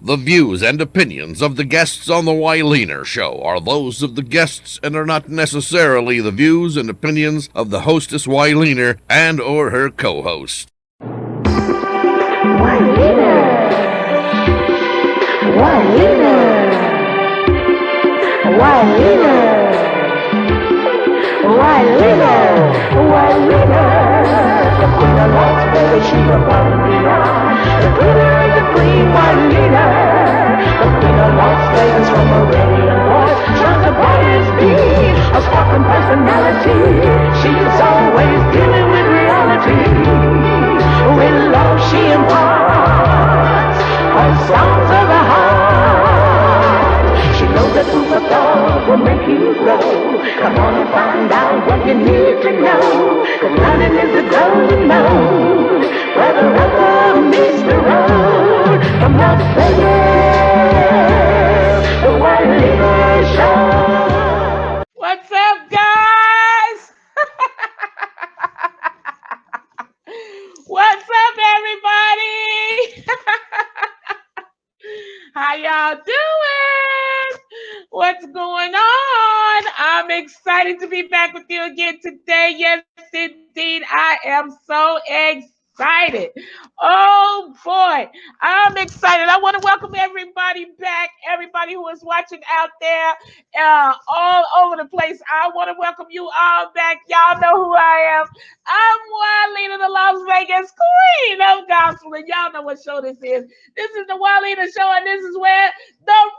The views and opinions of the guests on the Wylener Show are those of the guests and are not necessarily the views and opinions of the hostess Wylener and or her co-host. A sparkling personality, she's always dealing with reality. With love she imparts her songs of the heart. She knows that food for thought will make you grow. Come on and find out what you need to know. 'Cause learning is the golden mode, where the rubber meets the road. From Las Vegas, the Wylener Show. What's up, guys? What's up, everybody? How y'all doing? What's going on? I'm excited to be back with you again today. Yes, indeed, I am so excited. Oh boy, I'm excited. I want to welcome everybody back, everybody who is watching out there all over the place. I want to welcome you all back. Y'all know who I am. I'm Wylener, the Las Vegas Queen of Gospel, and y'all know what show this is. This is the Wylener Show, and this is where the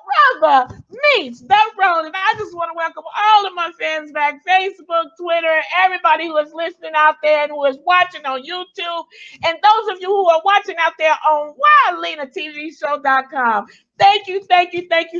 rubber meets the road. And I just want to welcome all of my fans back, Facebook, Twitter, everybody who is listening out there and who is watching on YouTube, and those of you who are watching out there on WylenerTVShow.com. Thank you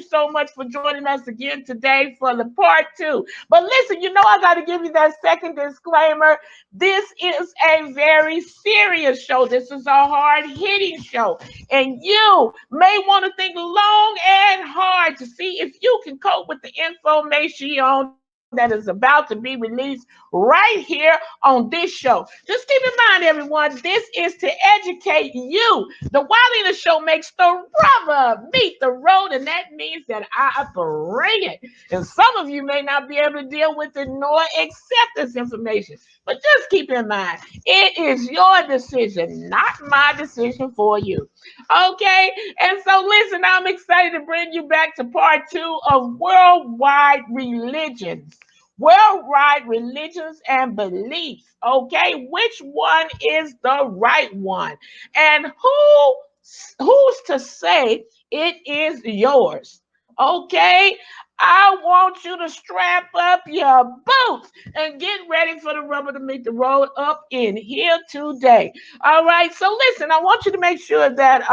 so much for joining us again today for the part 2. But listen, you know I got to give you that second disclaimer. This is a very serious show. This is a hard-hitting show. And you may want to think long and hard to see if you can cope with the information that is about to be released right here on this show. Just keep in mind, everyone, this is to educate you. The Wylener Show makes the rubber meet the road, and that means that I bring it. And some of you may not be able to deal with it nor accept this information. But just keep in mind, it is your decision, not my decision for you. Okay? And so listen, I'm excited to bring you back to part 2 of worldwide religions. Worldwide religions and beliefs. Okay? Which one is the right one? And who's to say it is yours? Okay? I want you to strap up your boots and get ready for the rubber to meet the road up in here today. All right. So listen, I want you to make sure that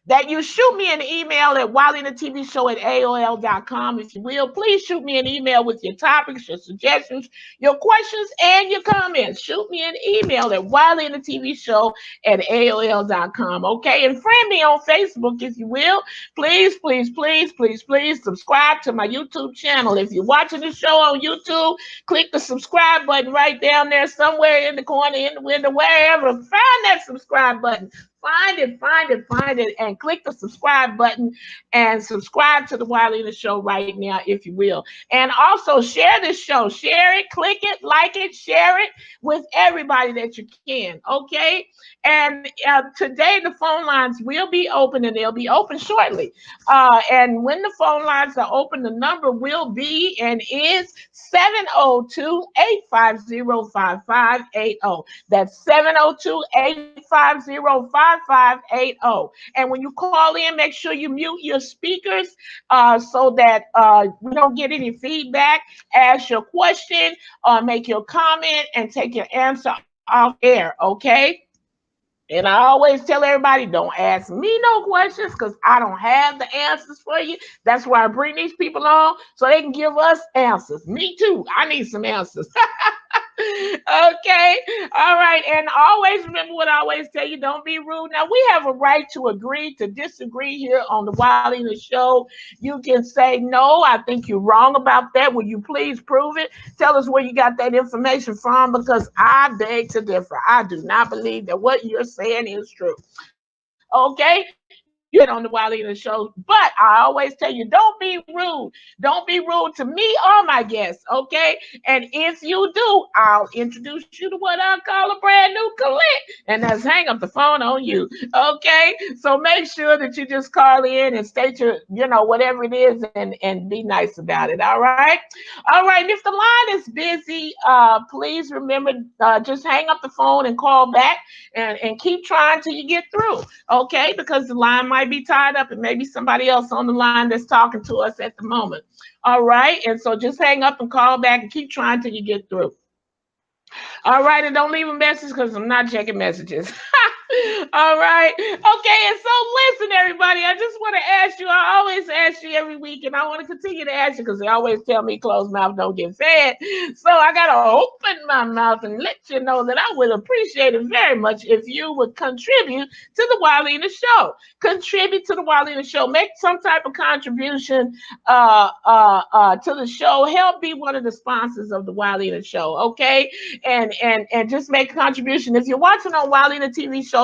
that you shoot me an email at WylenerTVShow@AOL.com. If you will, please shoot me an email with your topics, your suggestions, your questions, and your comments. Shoot me an email at WylenerTVShow@AOL.com. Okay, and friend me on Facebook, if you will. Please subscribe to my YouTube channel. If you're watching the show on YouTube, click the subscribe button right down there somewhere in the corner, in the window, wherever. Find that subscribe button. Find it, and click the subscribe button and subscribe to the Wylener Show right now, if you will. And also share this show. Share it, click it, like it, share it with everybody that you can, okay? And today the phone lines will be open, and they'll be open shortly. And when the phone lines are open, the number will be and is 702-850-5580. That's 702-850-5580. And when you call in, make sure you mute your speakers so that we don't get any feedback. Ask your question, make your comment, and take your answer off air, okay? And I always tell everybody, don't ask me no questions because I don't have the answers for you. That's why I bring these people on so they can give us answers. Me too. I need some answers. Okay. All right. And always remember what I always tell you, don't be rude. Now, we have a right to agree to disagree here on the Wylener Show. You can say, no, I think you're wrong about that. Will you please prove it? Tell us where you got that information from, because I beg to differ. I do not believe that what you're saying is true. Okay? You get on the Wildina show, but I always tell you, don't be rude. Don't be rude to me or my guests, okay? And if you do, I'll introduce you to what I call a brand new Colette, and that's hang up the phone on you, okay? So make sure that you just call in and state your, whatever it is, and be nice about it, all right? All right, and if the line is busy, please remember, just hang up the phone and call back, and keep trying till you get through, okay? Because the line might be tied up and maybe somebody else on the line that's talking to us at the moment. All right. And so just hang up and call back and keep trying till you get through. All right. And don't leave a message because I'm not checking messages. All right. Okay. And so listen, everybody, I just want to ask you, I always ask you every week, and I want to continue to ask you because they always tell me closed mouth don't get fed. So I got to open my mouth and let you know that I would appreciate it very much if you would contribute to the Wildina show. Contribute to the Wildina show. Make some type of contribution to the show. Help be one of the sponsors of the Wildina show. Okay. And just make a contribution. If you're watching on WildinaTVShow.com,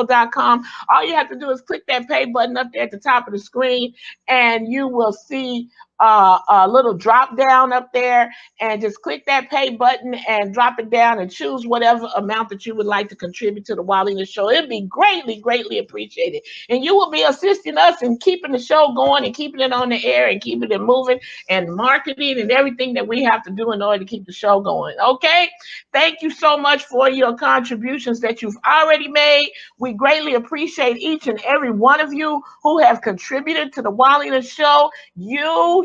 all you have to do is click that pay button up there at the top of the screen, and you will see a little drop down up there, and just click that pay button and drop it down and choose whatever amount that you would like to contribute to the Wildina show. It'd be greatly, greatly appreciated. And you will be assisting us in keeping the show going and keeping it on the air and keeping it moving and marketing and everything that we have to do in order to keep the show going. Okay? Thank you so much for your contributions that you've already made. We greatly appreciate each and every one of you who have contributed to the Wildina show. You,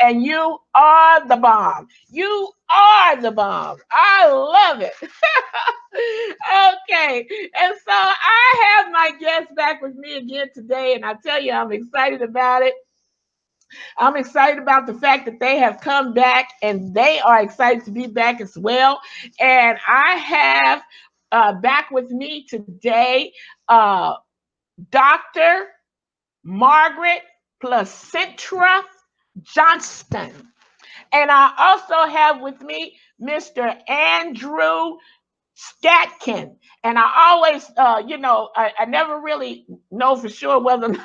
and you are the bomb. You are the bomb. I love it. Okay. And so I have my guests back with me again today, and I tell you, I'm excited about it. I'm excited about the fact that they have come back, and they are excited to be back as well. And I have back with me today Dr. Margaret PLACENTRA JOHNSTON. And I also have with me Mr. Andrew SCHATKIN. And I always, I never really know for sure whether or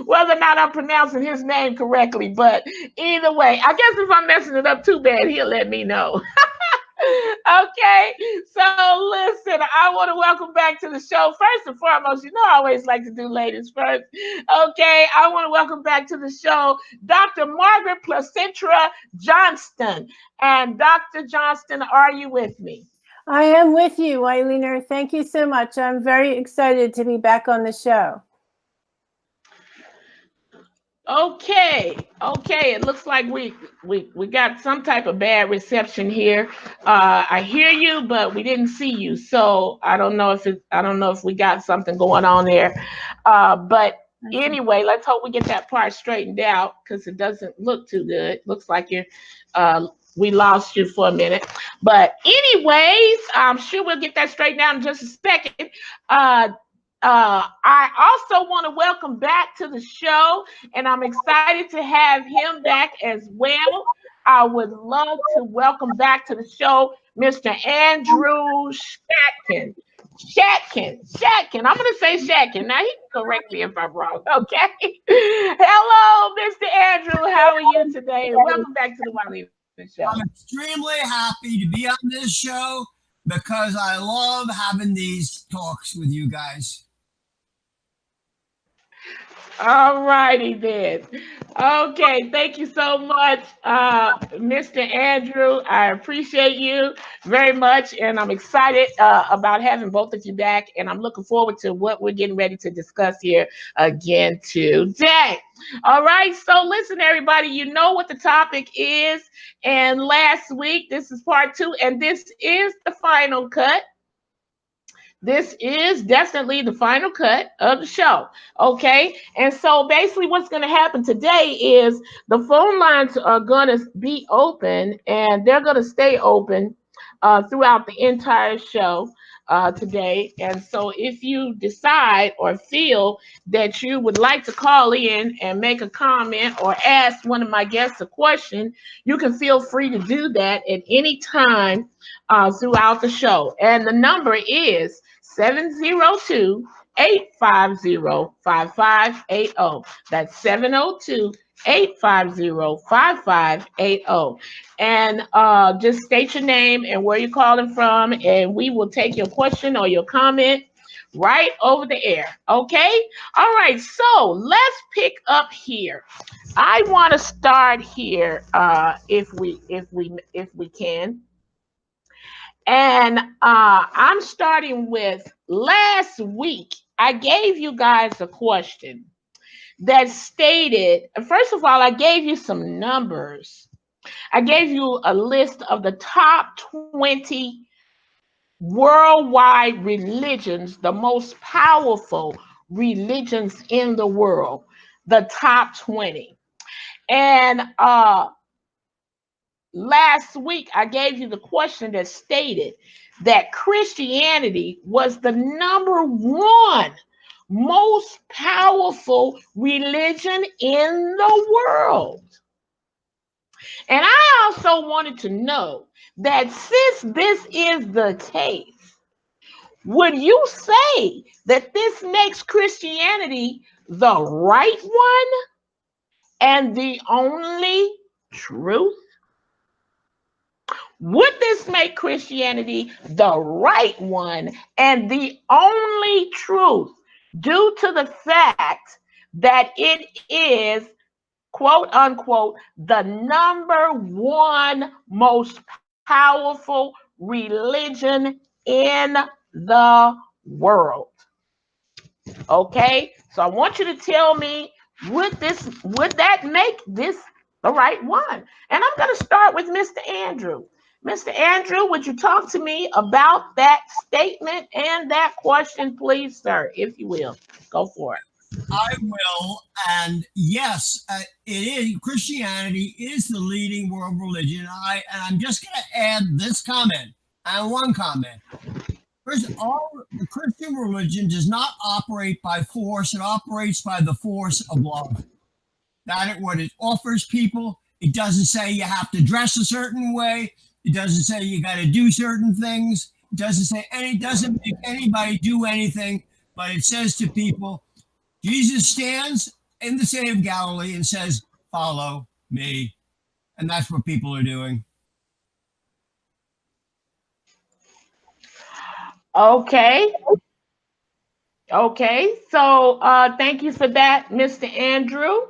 not I'm pronouncing his name correctly. But either way, I guess if I'm messing it up too bad, he'll let me know. Okay, so listen, I want to welcome back to the show. First and foremost, I always like to do ladies first. Okay, I want to welcome back to the show Dr. Margaret PLACENTRA JOHNSTON. And Dr. Johnston, are you with me? I am with you, Wildina. Thank you so much. I'm very excited to be back on the show. Okay. It looks like we got some type of bad reception here. I hear you, but we didn't see you, so I don't know if we got something going on there. But anyway, let's hope we get that part straightened out because it doesn't look too good. Looks like we lost you for a minute. But anyways, I'm sure we'll get that straightened out in just a second. I also want to welcome back to the show, and I'm excited to have him back as well. I would love to welcome back to the show Mr. Andrew SCHATKIN. Shatkin. I'm going to say Shatkin. Now, he can correct me if I'm wrong, okay? Hello, Mr. Andrew. How are you today? And welcome back to the Wildina show. I'm extremely happy to be on this show because I love having these talks with you guys. All righty then. Okay, thank you so much, Mr. Andrew. I appreciate you very much, and I'm excited about having both of you back, and I'm looking forward to what we're getting ready to discuss here again today. All right, so listen, everybody, you know what the topic is, and last week, this is part 2, and this is the final cut. This is definitely the final cut of the show, okay? And so basically what's going to happen today is the phone lines are going to be open, and they're going to stay open throughout the entire show today. And so if you decide or feel that you would like to call in and make a comment or ask one of my guests a question, you can feel free to do that at any time throughout the show. And the number is 702-850-5580. That's 702-850-5580. And just state your name and where you're calling from, and we will take your question or your comment right over the air. Okay? All right, so let's pick up here. I want to start here, if we can. And I'm starting with last week. I gave you guys a question that stated, first of all, I gave you some numbers. I gave you a list of the top 20 worldwide religions, the most powerful religions in the world, the top 20. And last week, I gave you the question that stated that Christianity was the number one most powerful religion in the world. And I also wanted to know that since this is the case, would you say that this makes Christianity the right one and the only truth? Would this make Christianity the right one and the only truth due to the fact that it is, quote unquote, the number one most powerful religion in the world? Okay, so I want you to tell me, would that make this the right one? And I'm going to start with Mr. Andrew. Mr. Andrew, would you talk to me about that statement and that question, please, sir, if you will? Go for it. I will. And yes, it is. Christianity is the leading world religion. I'm just going to add this comment and one comment. First, the Christian religion does not operate by force. It operates by the force of love. That is what it offers people. It doesn't say you have to dress a certain way. It doesn't say you got to do certain things. It doesn't make anybody do anything, but it says to people, Jesus stands in the Sea of Galilee and says, follow me. And that's what people are doing. Okay. So thank you for that, Mr. Andrew.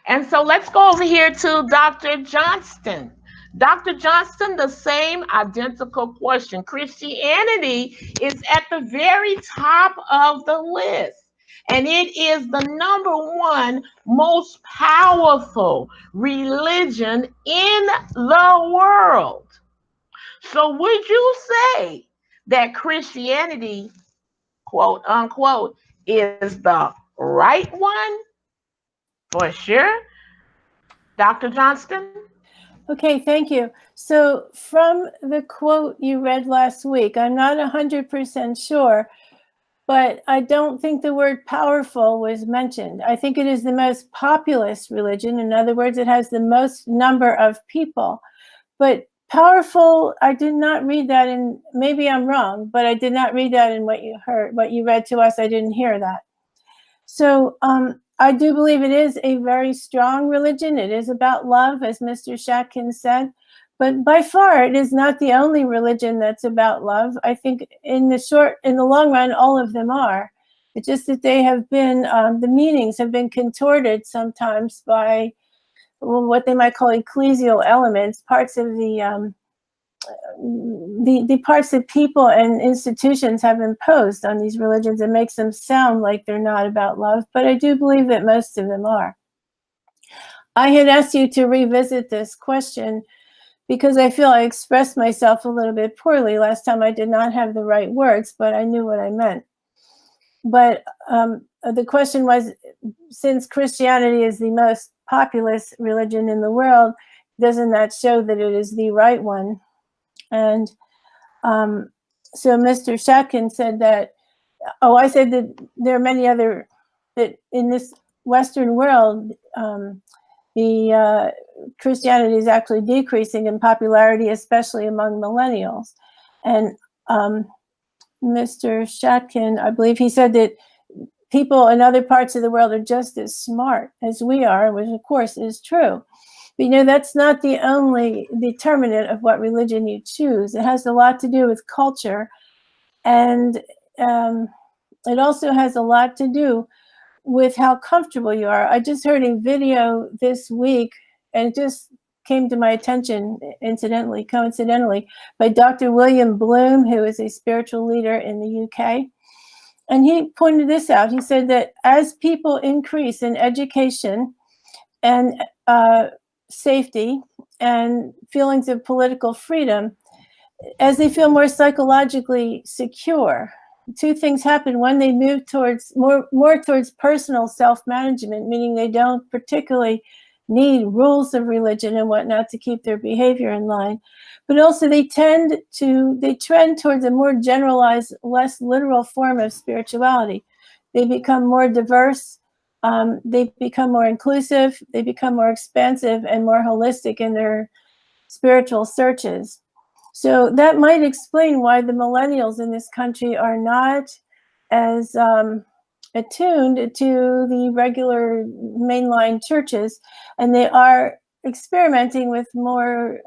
And so let's go over here to Dr. Johnston. Dr. Johnston, the same identical question. Christianity is at the very top of the list, and it is the number one most powerful religion in the world. So would you say that Christianity, quote unquote, is the right one? For sure. Dr. Johnston? Okay, thank you. So from the quote you read last week, I'm not 100% sure, but I don't think the word powerful was mentioned. I think it is the most populous religion. In other words, it has the most number of people. But powerful, I did not read that in, maybe I'm wrong, but I did not read that in what you heard, what you read to us. I didn't hear that. So I do believe it is a very strong religion. It is about love, as Mr. Shatkin said, but by far it is not the only religion that's about love. I think in the long run, all of them are. It's just that they have been, the meanings have been contorted sometimes by what they might call ecclesial elements, parts of the parts that people and institutions have imposed on these religions and makes them sound like they're not about love, but I do believe that most of them are. I had asked you to revisit this question because I feel I expressed myself a little bit poorly. Last time I did not have the right words, but I knew what I meant. But the question was, since Christianity is the most populous religion in the world, doesn't that show that it is the right one? And so Mr. Shatkin said that, I said that there are many other, that in this Western world, the Christianity is actually decreasing in popularity, especially among millennials. And Mr. Shatkin, I believe he said that people in other parts of the world are just as smart as we are, which of course is true. But, you know, that's not the only determinant of what religion you choose. It has a lot to do with culture, and it also has a lot to do with how comfortable you are. I just heard a video this week, and it just came to my attention coincidentally, by Dr. William Bloom, who is a spiritual leader in the UK. And he pointed this out. He said that as people increase in education and safety and feelings of political freedom, as they feel more psychologically secure, two things happen. One, they move towards more towards personal self-management, meaning they don't particularly need rules of religion and whatnot to keep their behavior in line. But also they trend towards a more generalized, less literal form of spirituality. They become more diverse, they become more inclusive, they become more expansive and more holistic in their spiritual searches. So that might explain why the millennials in this country are not as attuned to the regular mainline churches, and they are experimenting with more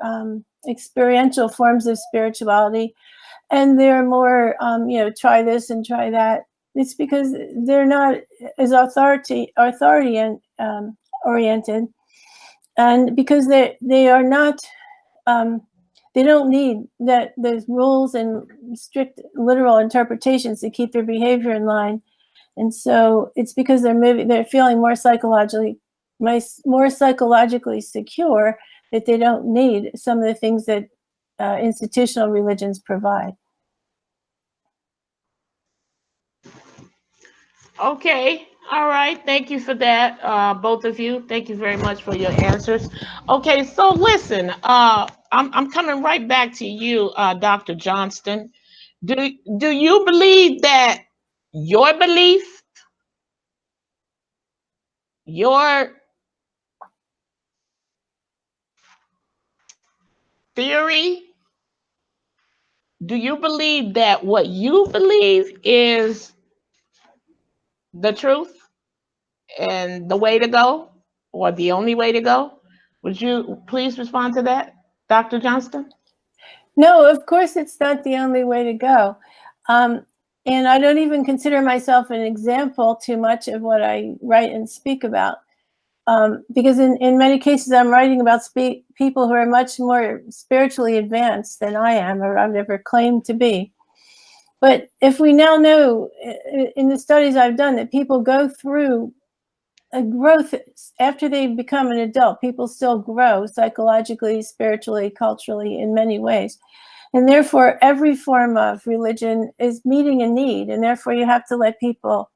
experiential forms of spirituality, and they're more, try this and try that. It's because they're not as authority oriented, and because they are not. They don't need that there's rules and strict literal interpretations to keep their behavior in line. And so it's because they're feeling more psychologically secure, that they don't need some of the things that institutional religions provide. Okay. All right. Thank you for that, both of you. Thank you very much for your answers. Okay. So listen, I'm coming right back to you, Dr. Johnston. Do you believe that your belief, your theory, do you believe that what you believe is the truth and the way to go, or the only way to go? Would you please respond to that, Dr. Johnston? No, of course it's not the only way to go. And I don't even consider myself an example too much of what I write and speak about. Because in many cases I'm writing about people who are much more spiritually advanced than I am, or I've never claimed to be. But if we now know in the studies I've done that people go through a growth after they become an adult, people still grow psychologically, spiritually, culturally, in many ways. And therefore, every form of religion is meeting a need. And therefore, you have to let people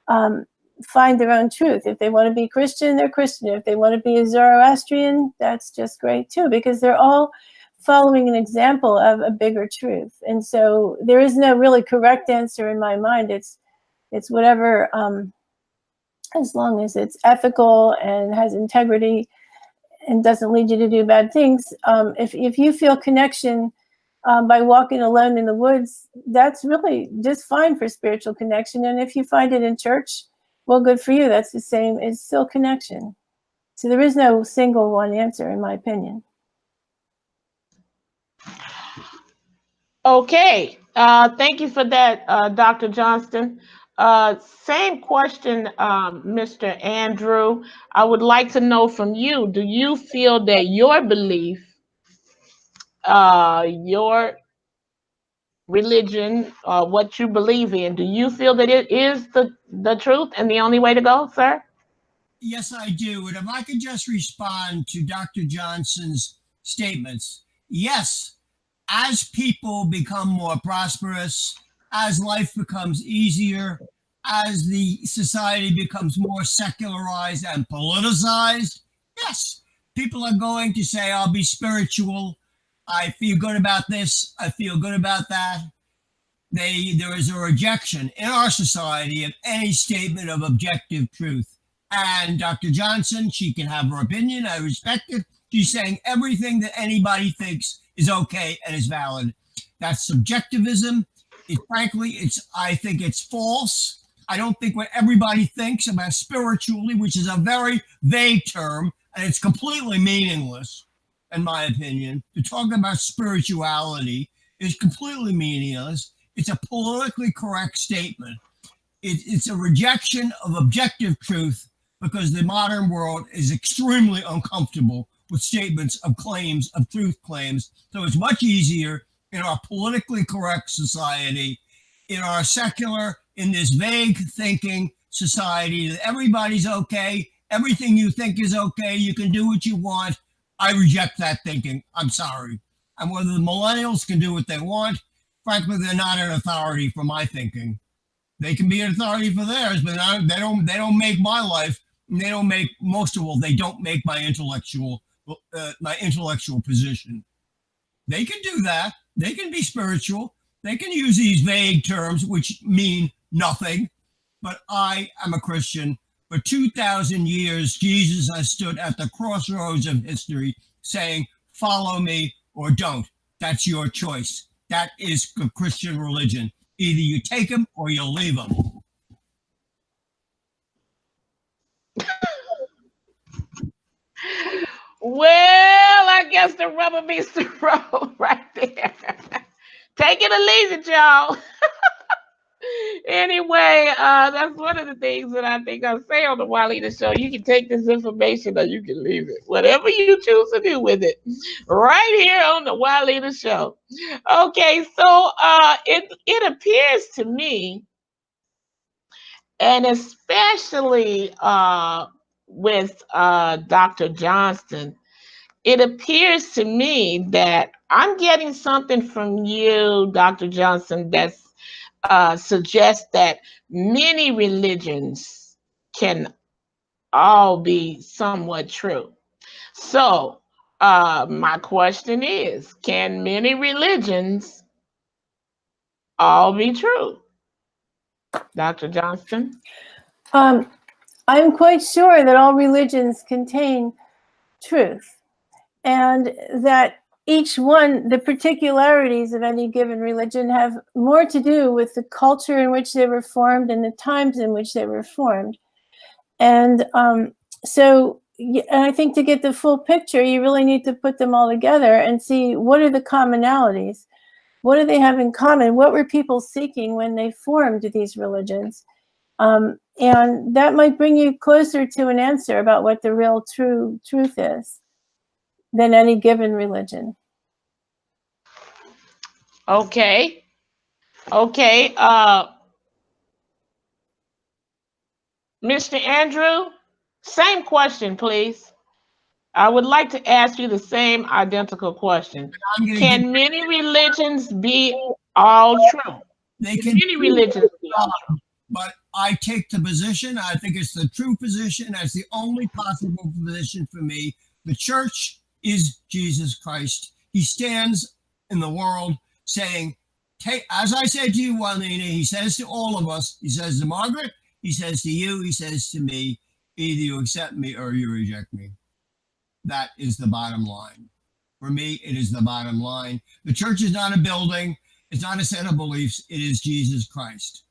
find their own truth. If they want to be Christian, they're Christian. If they want to be a Zoroastrian, that's just great too, because they're all following an example of a bigger truth. And so there is no really correct answer in my mind. It's whatever, as long as it's ethical and has integrity and doesn't lead you to do bad things. If you feel connection by walking alone in the woods, that's really just fine for spiritual connection. And if you find it in church, well, good for you. That's the same. It's still connection. So there is no single one answer, in my opinion. Okay. Thank you for that, Dr. Johnston. Same question, Mr. Andrew. I would like to know from you, do you feel that your belief, your religion, what you believe in, do you feel that it is the truth and the only way to go, sir? Yes, I do. And if I could just respond to Dr. Johnson's statements. Yes, as people become more prosperous, as life becomes easier, as the society becomes more secularized and politicized, yes, people are going to say, I'll be spiritual. I feel good about this. I feel good about that. There is a rejection in our society of any statement of objective truth. And Dr. Johnson, she can have her opinion. I respect it. She's saying everything that anybody thinks is okay and is valid. That's subjectivism. Frankly, I think it's false. I don't think what everybody thinks about spiritually, which is a very vague term, and it's completely meaningless, in my opinion. To talk about spirituality is completely meaningless. It's a politically correct statement. It's a rejection of objective truth because the modern world is extremely uncomfortable with statements of claims, of truth claims. So it's much easier in our politically correct society, in our secular, in this vague thinking society, that everybody's okay, everything you think is okay, you can do what you want. I reject that thinking. I'm sorry. And whether the millennials can do what they want, frankly, they're not an authority for my thinking. They can be an authority for theirs, but they don't make my life. And they don't make, most of all, they don't make my intellectual position. They can do that. They can be spiritual. They can use these vague terms which mean nothing. But I am a Christian. For 2,000 years, Jesus has stood at the crossroads of history saying, follow me or don't. That's your choice. That is the Christian religion. Either you take them or you leave them. Well, I guess the rubber meets the road right there. Take it or leave it, y'all. Anyway, that's one of the things that I think I say on the Wiley Show. You can take this information or you can leave it. Whatever you choose to do with it. Right here on the Wiley Show. Okay, so it appears to me, and especially with Dr. Johnston, it appears to me that I'm getting something from you, Dr. Johnston, that's suggests that many religions can all be somewhat true. So my question is, can many religions all be true? Dr. Johnston? I'm quite sure that all religions contain truth, and that each one, the particularities of any given religion have more to do with the culture in which they were formed and the times in which they were formed. And so I think to get the full picture, you really need to put them all together and see what are the commonalities. What do they have in common? What were people seeking when they formed these religions? And that might bring you closer to an answer about what the real truth is than any given religion. Okay. Mr. Andrew, same question, please. I would like to ask you the same identical question. Can many religions be all true? They can many religions be all true? But I take the position, I think it's the true position, that's the only possible position for me. The church is Jesus Christ. He stands in the world saying, as I said to you, Juanita, he says to all of us, he says to Margaret, he says to you, he says to me, either you accept me or you reject me. That is the bottom line. For me, it is the bottom line. The church is not a building. It's not a set of beliefs. It is Jesus Christ.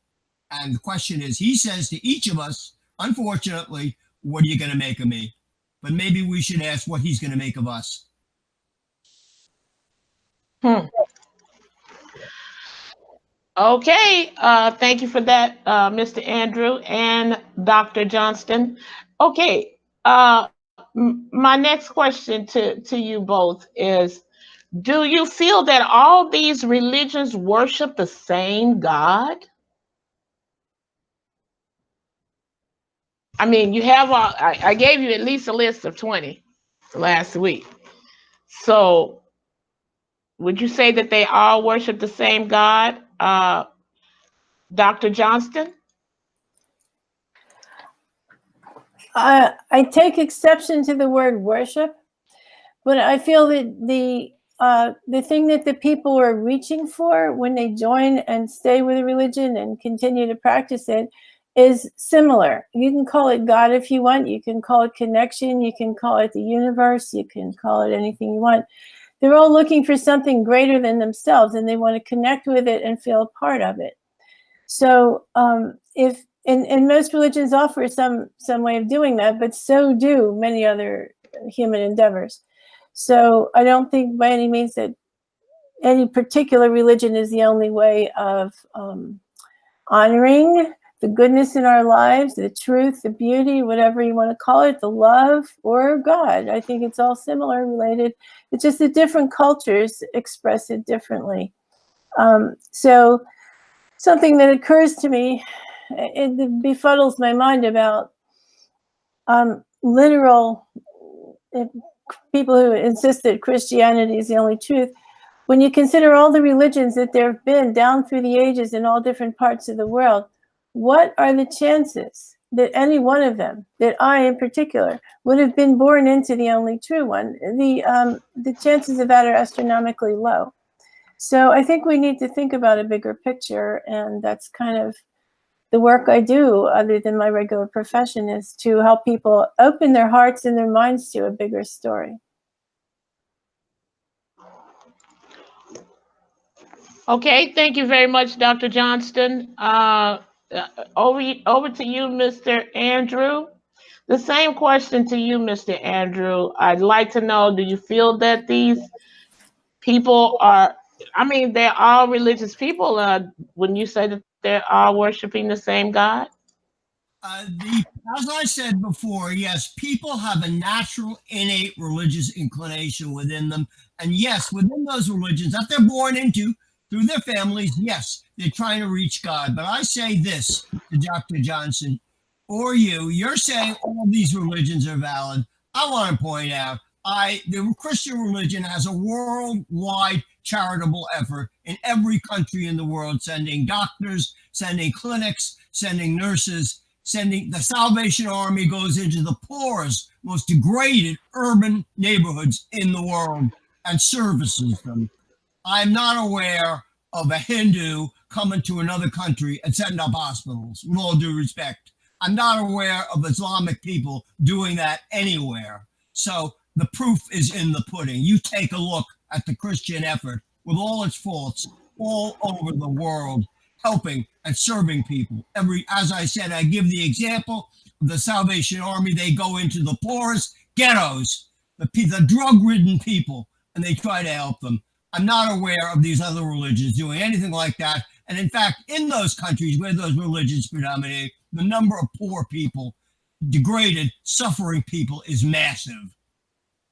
And the question is, he says to each of us, unfortunately, what are you going to make of me? But maybe we should ask what he's going to make of us. Okay, thank you for that, Mr. Andrew and Dr. Johnston. Okay, my next question to you both is, do you feel that all these religions worship the same God? I mean, you have I gave you at least a list of 20 last week. So would you say that they all worship the same God, Dr. Johnston? I take exception to the word worship, but I feel that the thing that the people were reaching for when they join and stay with a religion and continue to practice it is similar. You can call it God if you want. You can call it connection. You can call it the universe. You can call it anything you want. They're all looking for something greater than themselves, and they want to connect with it and feel a part of it. So if and most religions offer some way of doing that, but so do many other human endeavors. So I don't think by any means that any particular religion is the only way of honoring the goodness in our lives, the truth, the beauty, whatever you want to call it, the love, or God. I think it's all similar, related. It's just that different cultures express it differently. So something that occurs to me, it befuddles my mind about literal people who insist that Christianity is the only truth. When you consider all the religions that there have been down through the ages in all different parts of the world, what are the chances that any one of them, that I in particular, would have been born into the only true one? The chances of that are astronomically low. So I think we need to think about a bigger picture, and that's kind of the work I do, other than my regular profession, is to help people open their hearts and their minds to a bigger story. Okay, thank you very much, Dr. Johnston. Over to you, Mr. Andrew. The same question to you, Mr. Andrew. I'd like to know, do you feel that these people are, I mean, they're all religious people, when you say that they're all worshiping the same God? As I said before, yes, people have a natural, innate religious inclination within them. And yes, within those religions that they're born into, through their families, yes, they're trying to reach God. But I say this to Dr. Johnson, or you're saying all these religions are valid. I want to point out, the Christian religion has a worldwide charitable effort in every country in the world, sending doctors, sending clinics, sending nurses, the Salvation Army goes into the poorest, most degraded urban neighborhoods in the world and services them. I'm not aware of a Hindu coming to another country and setting up hospitals, with all due respect. I'm not aware of Islamic people doing that anywhere. So the proof is in the pudding. You take a look at the Christian effort with all its faults all over the world, helping and serving people. As I said, I give the example of the Salvation Army. They go into the poorest ghettos, the drug-ridden people, and they try to help them. I'm not aware of these other religions doing anything like that. And in fact, in those countries where those religions predominate, the number of poor people, degraded, suffering people is massive.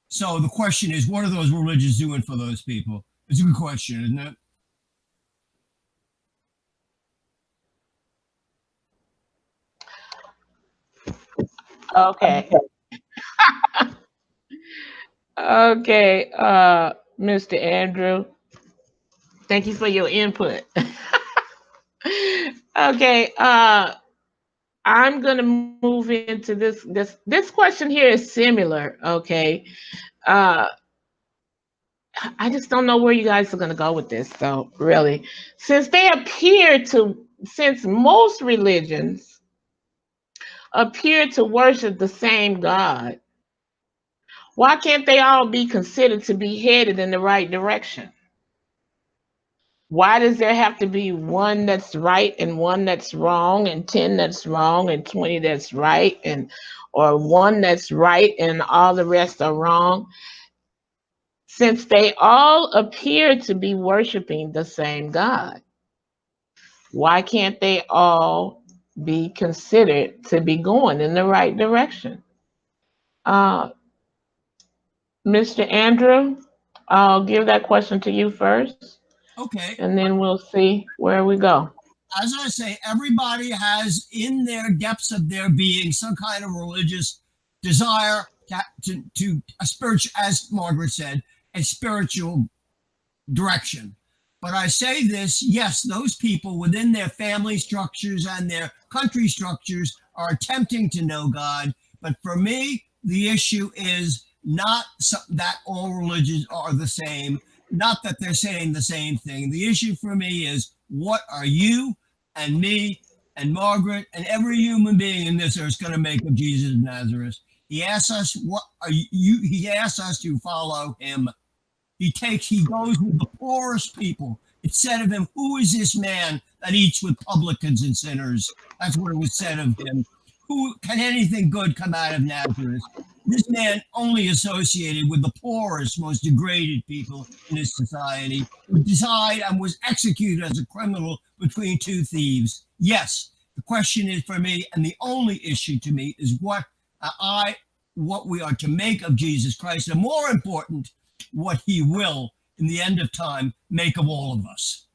So the question is, what are those religions doing for those people? It's a good question, isn't it? Okay. Okay, Mr. Andrew. Thank you for your input. Okay, I'm gonna move into this question here is similar. Okay, I just don't know where you guys are gonna go with this. So really, since most religions appear to worship the same God, why can't they all be considered to be headed in the right direction? Why does there have to be one that's right and one that's wrong, and 10 that's wrong and 20 that's right, or one that's right and all the rest are wrong? Since they all appear to be worshiping the same God, why can't they all be considered to be going in the right direction? Mr. Andrew, I'll give that question to you first. Okay. And then we'll see where we go. As I say, everybody has in their depths of their being some kind of religious desire to a spiritual, as Margaret said, a spiritual direction. But I say this, yes, those people within their family structures and their country structures are attempting to know God. But for me, the issue is not that all religions are the same, not that they're saying the same thing. The issue for me is, what are you and me and Margaret and every human being in this earth going to make of Jesus of Nazareth? He asks us, what are you? He asks us to follow him. He goes with the poorest people. It said of him, who is this man that eats with publicans and sinners? That's what it was said of him. Who can anything good come out of Nazareth? This man only associated with the poorest, most degraded people in his society, who died and was executed as a criminal between two thieves. Yes, the question is for me, and the only issue to me is what we are to make of Jesus Christ, and more important, what he will, in the end of time, make of all of us.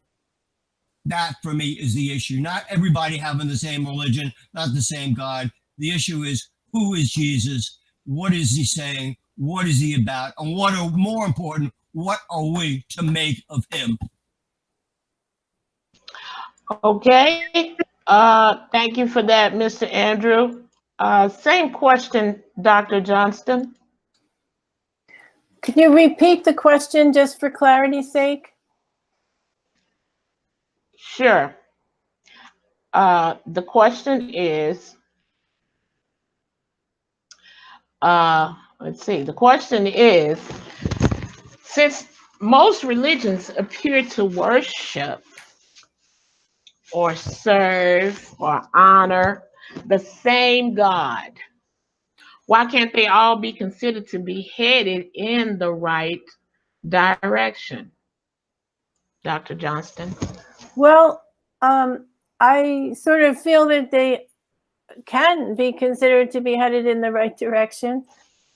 That, for me, is the issue. Not everybody having the same religion, not the same God. The issue is, who is Jesus? What is he saying? What is he about? And what are, more important, what are we to make of him? Okay. Thank you for that, Mr. Andrew. Same question, Dr. Johnston. Can you repeat the question just for clarity's sake? Sure. The question is, let's see. The question is, since most religions appear to worship or serve or honor the same God, why can't they all be considered to be headed in the right direction? Dr. Johnston. Well, I sort of feel that they can be considered to be headed in the right direction.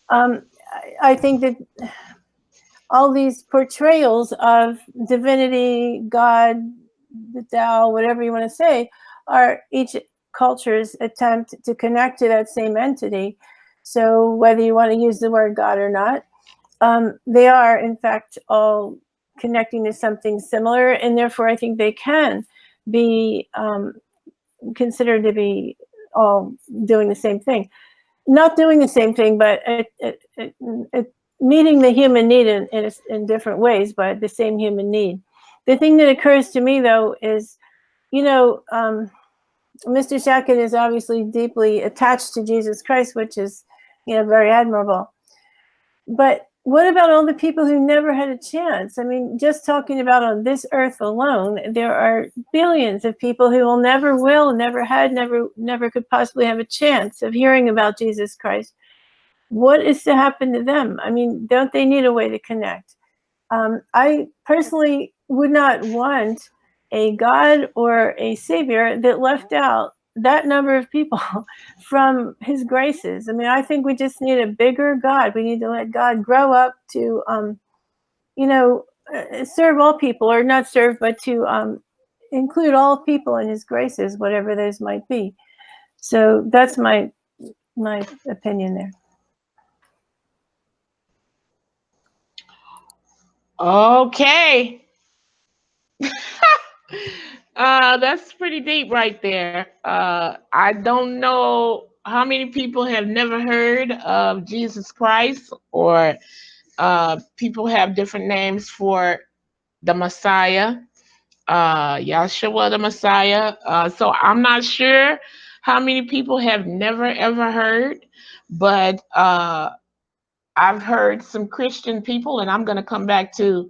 I think that all these portrayals of divinity, God, the Tao, whatever you want to say, are each culture's attempt to connect to that same entity. So whether you want to use the word God or not, they are, in fact, all connecting to something similar, and therefore I think they can be considered to be all doing the same thing. Not doing the same thing, but meeting the human need in different ways, but the same human need. The thing that occurs to me, though, is, Mr. Shatkin is obviously deeply attached to Jesus Christ, which is, very admirable. But what about all the people who never had a chance? I mean, just talking about on this earth alone, there are billions of people who never could possibly have a chance of hearing about Jesus Christ. What is to happen to them? I mean, don't they need a way to connect? I personally would not want a God or a savior that left out that number of people from his graces. I mean, I think we just need a bigger God. We need to let God grow up to, serve all people, or not serve, but to include all people in his graces, whatever those might be. So that's my opinion there. Okay. That's pretty deep right there. I don't know how many people have never heard of Jesus Christ, or people have different names for the Messiah, Yahshua the Messiah. So I'm not sure how many people have never ever heard, but I've heard some Christian people, and I'm going to come back to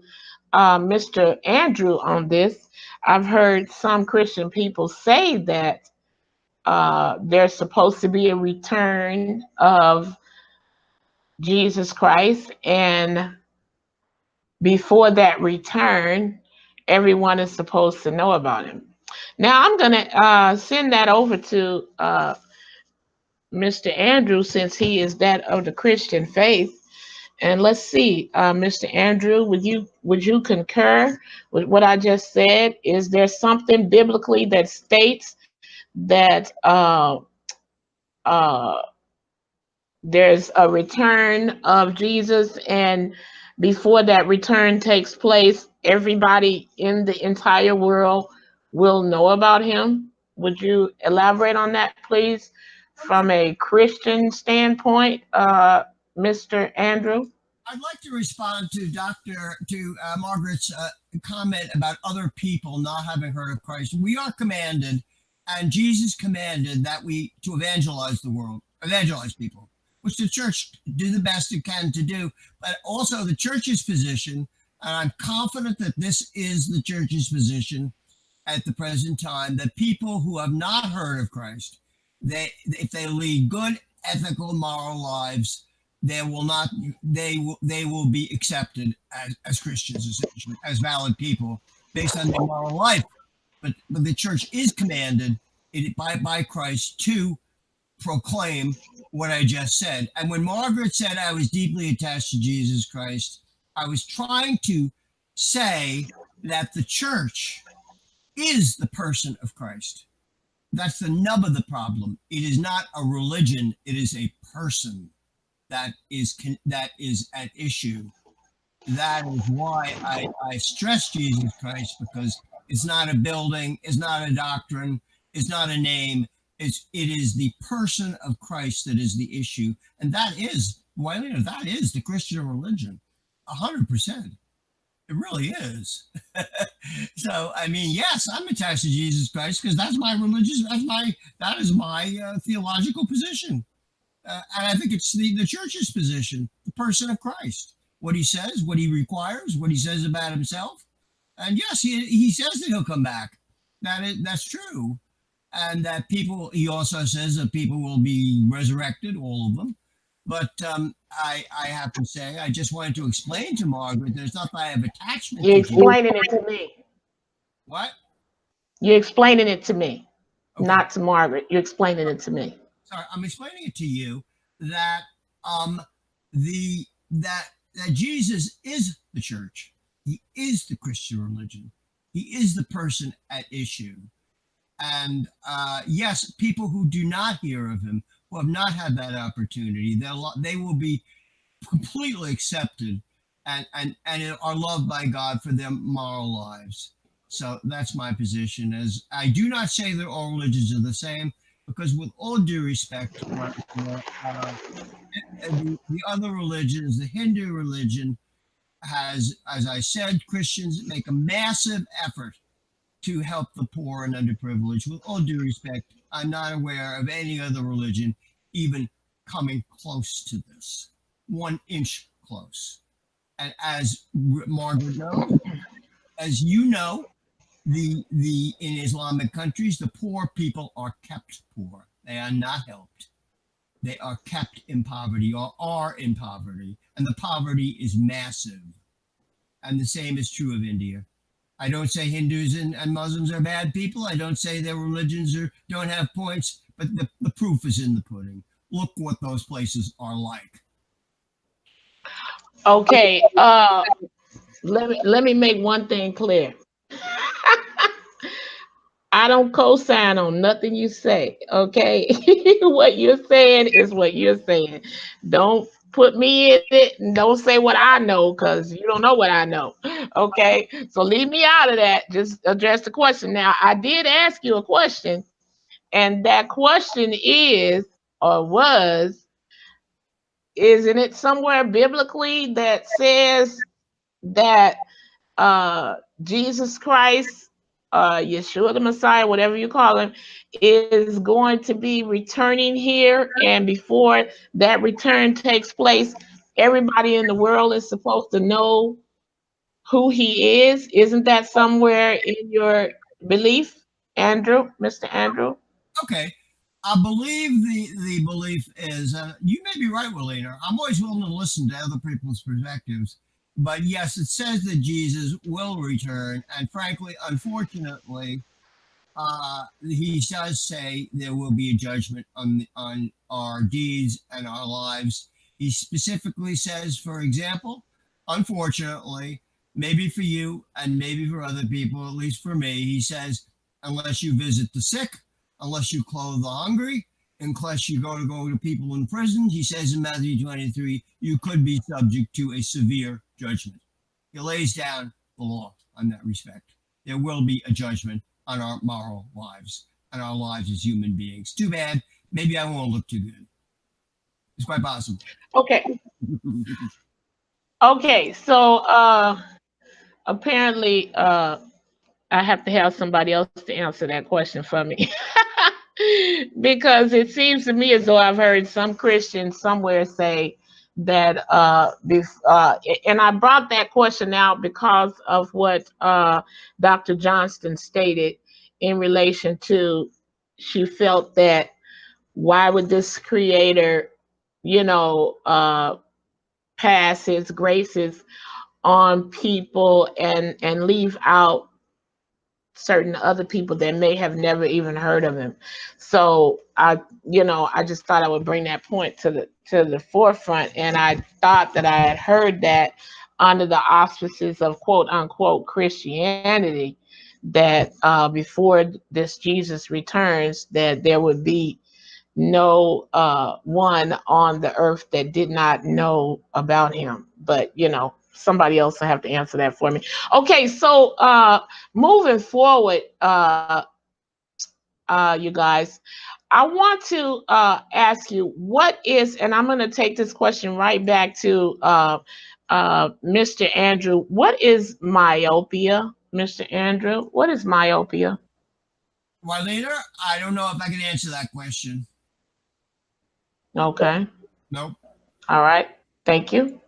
Mr. Andrew on this. I've heard some Christian people say that there's supposed to be a return of Jesus Christ, and before that return, everyone is supposed to know about him. Now I'm going to send that over to Mr. Andrew, since he is that of the Christian faith. And let's see, Mr. Andrew, would you concur with what I just said? Is there something biblically that states that there's a return of Jesus, and before that return takes place, everybody in the entire world will know about him? Would you elaborate on that, please, from a Christian standpoint, Mr. Andrew? I'd like to respond to Margaret's comment about other people not having heard of Christ. We are commanded, and Jesus commanded, that we to evangelize the world, evangelize people, which the church do the best it can to do. But also the church's position, And I'm confident that this is the church's position at the present time, that people who have not heard of Christ, if they lead good, ethical, moral lives, they will be accepted as Christians, essentially, as valid people based on their moral life. But the church is commanded by Christ to proclaim what I just said. And when Margaret said I was deeply attached to Jesus Christ, I was trying to say that the church is the person of Christ. That's the nub of the problem. It is not a religion. It is a person that is at issue. That is why I stress Jesus Christ, because it's not a building, it's not a doctrine, it's not a name. It is the person of Christ that is the issue. And that is, that is the Christian religion, 100%. It really is. So, I mean, yes, I'm attached to Jesus Christ because that's my religious, that is my theological position. And I think it's the church's position, the person of Christ, what he says, what he requires, what he says about himself. And yes, he says that he'll come back. That's true. And that he also says that people will be resurrected, all of them. But I have to say, I just wanted to explain to Margaret, there's not that I have attachment. You're explaining it to me. What? You're explaining it to me, Okay. not to Margaret. You're explaining it to me. Sorry, I'm explaining it to you that that Jesus is the church. He is the Christian religion. He is the person at issue. And yes, people who do not hear of him, who have not had that opportunity, they will be completely accepted and are loved by God for their moral lives. So that's my position. As I do not say that all religions are the same, because with all due respect, the other religions, the Hindu religion has, as I said, Christians make a massive effort to help the poor and underprivileged. With all due respect, I'm not aware of any other religion even coming close to this, 1 inch close. And as Margaret knows, as you know, in Islamic countries, the poor people are kept poor. They are not helped. They are kept in poverty or are in poverty, and the poverty is massive. And the same is true of India. I don't say Hindus and Muslims are bad people. I don't say their religions don't have points, but the proof is in the pudding. Look what those places are like. Okay, let me make one thing clear. I don't co-sign on nothing you say, okay? What you're saying is what you're saying. Don't put me in it and don't say what I know, because you don't know what I know, okay? So leave me out of that. Just address the question. Now, I did ask you a question, and that question is, or was, isn't it somewhere biblically that says that Jesus Christ, Yeshua the Messiah, whatever you call him, is going to be returning here, and before that return takes place, everybody in the world is supposed to know who he is? Isn't that somewhere in your belief, Andrew, Mr. Andrew? Okay. I believe the belief is, you may be right, Willina. I'm always willing to listen to other people's perspectives. But yes, it says that Jesus will return. And frankly, unfortunately, he does say there will be a judgment on our deeds and our lives. He specifically says, for example, unfortunately, maybe for you and maybe for other people, at least for me, he says, unless you visit the sick, unless you clothe the hungry, unless you go to people in prison, he says in Matthew 23, you could be subject to a severe judgment. He lays down the law on that respect. There will be a judgment on our moral lives and our lives as human beings. Too bad. Maybe I won't look too good. It's quite possible. Okay. Okay. So apparently I have to have somebody else to answer that question for me. Because it seems to me as though I've heard some Christians somewhere say that and I brought that question out because of what Dr. Johnston stated in relation to, she felt that why would this creator, you know, pass his graces on people and leave out certain other people that may have never even heard of him. So I just thought I would bring that point to the forefront, and I thought that I had heard that under the auspices of quote unquote Christianity, that before this Jesus returns, that there would be no one on the earth that did not know about him. But somebody else will have to answer that for me. Okay, so moving forward, you guys, I want to ask you, what is, and I'm going to take this question right back to Mr. Andrew. What is myopia, Mr. Andrew? What is myopia? Well, later, I don't know if I can answer that question. Okay. Nope. All right. Thank you.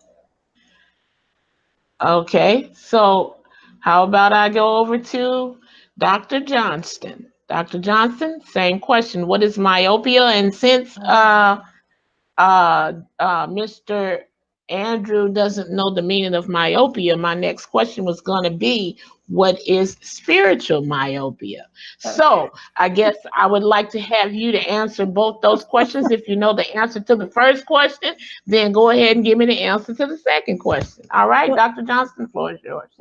Okay. So how about I go over to Dr. Johnston? Dr. Johnston, same question. What is myopia? And since Mr. Andrew doesn't know the meaning of myopia, my next question was going to be, what is spiritual myopia? So I guess I would like to have you to answer both those questions. If you know the answer to the first question, then go ahead and give me the answer to the second question. All right, Well, Dr. Johnston, the floor is yours.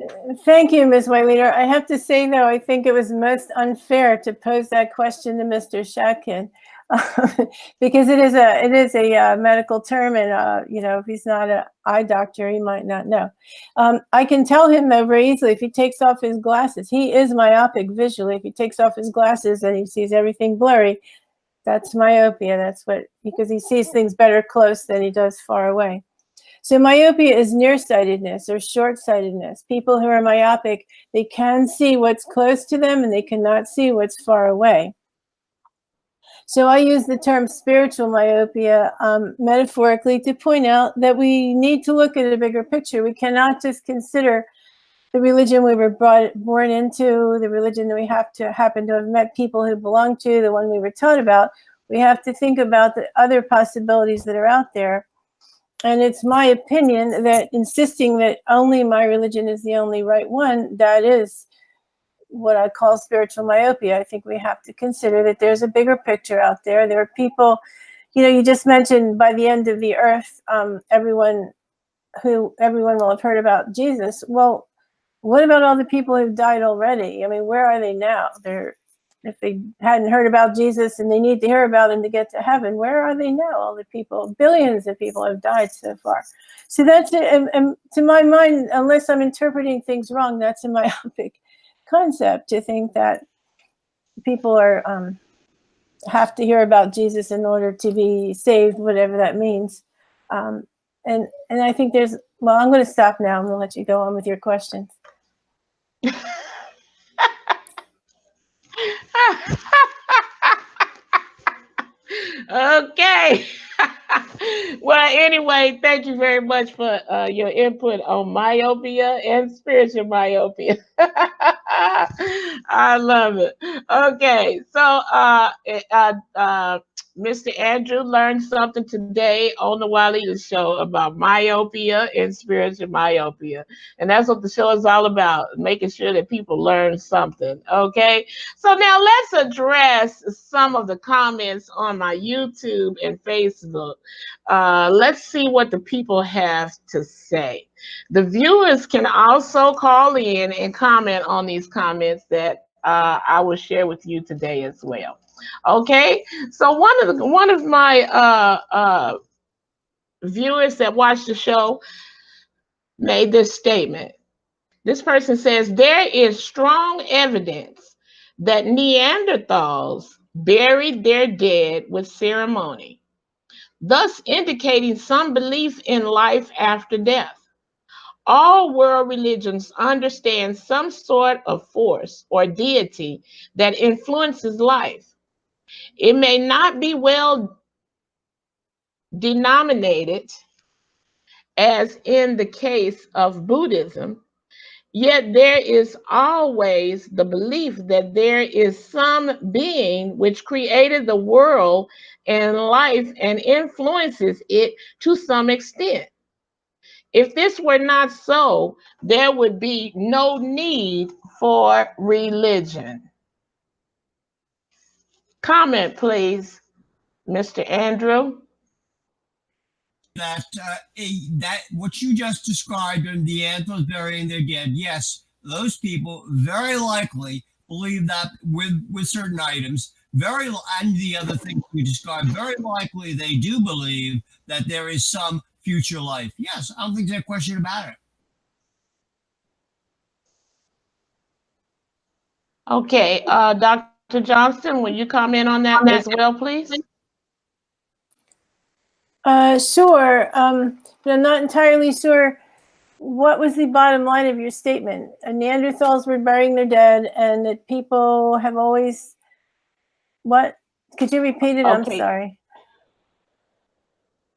Thank you, Ms. White-Leader. I have to say, though, I think it was most unfair to pose that question to Mr. Shatkin, because it is a medical term, and if he's not an eye doctor, he might not know. I can tell him, though, very easily, if he takes off his glasses, he is myopic visually. If he takes off his glasses and he sees everything blurry, that's myopia. That's because he sees things better close than he does far away. So myopia is nearsightedness or short-sightedness. People who are myopic, they can see what's close to them and they cannot see what's far away. So I use the term spiritual myopia metaphorically to point out that we need to look at a bigger picture. We cannot just consider the religion we were born into, the religion that we happen to have met people who belong to, the one we were taught about. We have to think about the other possibilities that are out there. And it's my opinion that insisting that only my religion is the only right one, that is what I call spiritual myopia. I think we have to consider that there's a bigger picture out there. There are people, you just mentioned by the end of the earth, everyone will have heard about Jesus. Well, what about all the people who've died already? I mean, where are they now? If they hadn't heard about Jesus and they need to hear about him to get to heaven, where are they now? All the people, billions of people have died so far. So that's it. And to my mind, unless I'm interpreting things wrong, that's a myopic concept to think that people have to hear about Jesus in order to be saved, whatever that means. And I think I'm going to stop now. I'm going to let you go on with your questions. Okay. Well, anyway, thank you very much for your input on myopia and spiritual myopia. I love it. Okay, so Mr. Andrew learned something today on the Wiley Show about myopia and spiritual myopia. And that's what the show is all about, making sure that people learn something. Okay, so now let's address some of the comments on my YouTube and Facebook. Let's see what the people have to say. The viewers can also call in and comment on these comments that I will share with you today as well. Okay, so one of my viewers that watched the show made this statement. This person says there is strong evidence that Neanderthals buried their dead with ceremony, thus indicating some belief in life after death. All world religions understand some sort of force or deity that influences life. It may not be well denominated, as in the case of Buddhism, yet there is always the belief that there is some being which created the world and life and influences it to some extent. If this were not so, there would be no need for religion. Comment, please, Mr. Andrew. That what you just described in the anthos burying their dead, yes, those people very likely believe that with certain items, and the other things you described, very likely they do believe that there is some future life. Yes, I don't think there's a question about it. Okay, Dr. Johnston, will you comment on that as well, please? Sure, but I'm not entirely sure what was the bottom line of your statement. Neanderthals were burying their dead, and that people have always, what? Could you repeat it? Okay. I'm sorry.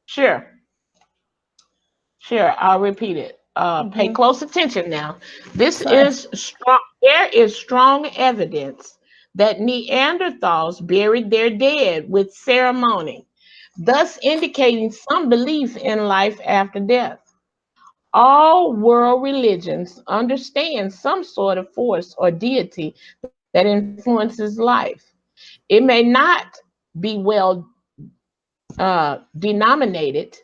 Sure, I'll repeat it. Pay close attention now. This is strong. There is strong evidence that Neanderthals buried their dead with ceremony, thus indicating some belief in life after death. All world religions understand some sort of force or deity that influences life. It may not be well denominated,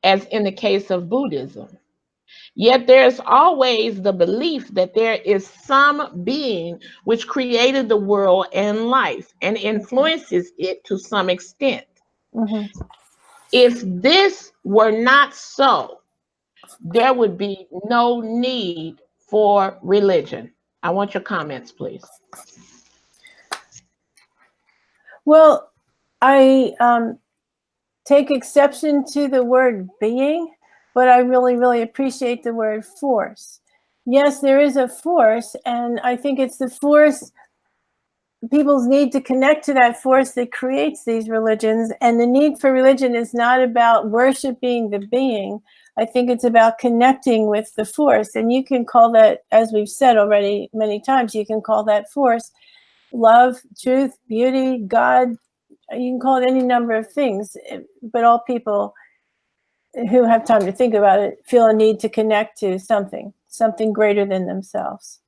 as in the case of Buddhism. Yet there's always the belief that there is some being which created the world and life and influences it to some extent. If this were not so, there would be no need for religion. I want your comments, please. Well, I take exception to the word being, but I really, really appreciate the word force. Yes, there is a force, and I think it's the force, people's need to connect to that force that creates these religions. And the need for religion is not about worshiping the being. I think it's about connecting with the force. And you can call that, as we've said already many times, you can call that force love, truth, beauty, God. You can call it any number of things, but all people who have time to think about it feel a need to connect to something greater than themselves.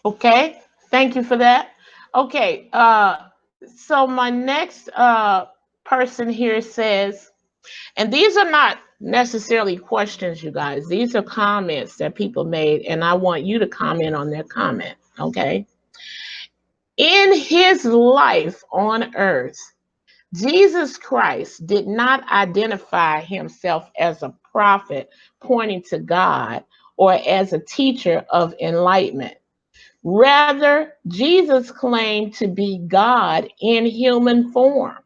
Okay, thank you for that. Okay, so my next person here says, and these are not necessarily questions, you guys. These are comments that people made, and I want you to comment on their comment, okay? In his life on earth, Jesus Christ did not identify himself as a prophet pointing to God or as a teacher of enlightenment. Rather, Jesus claimed to be God in human form.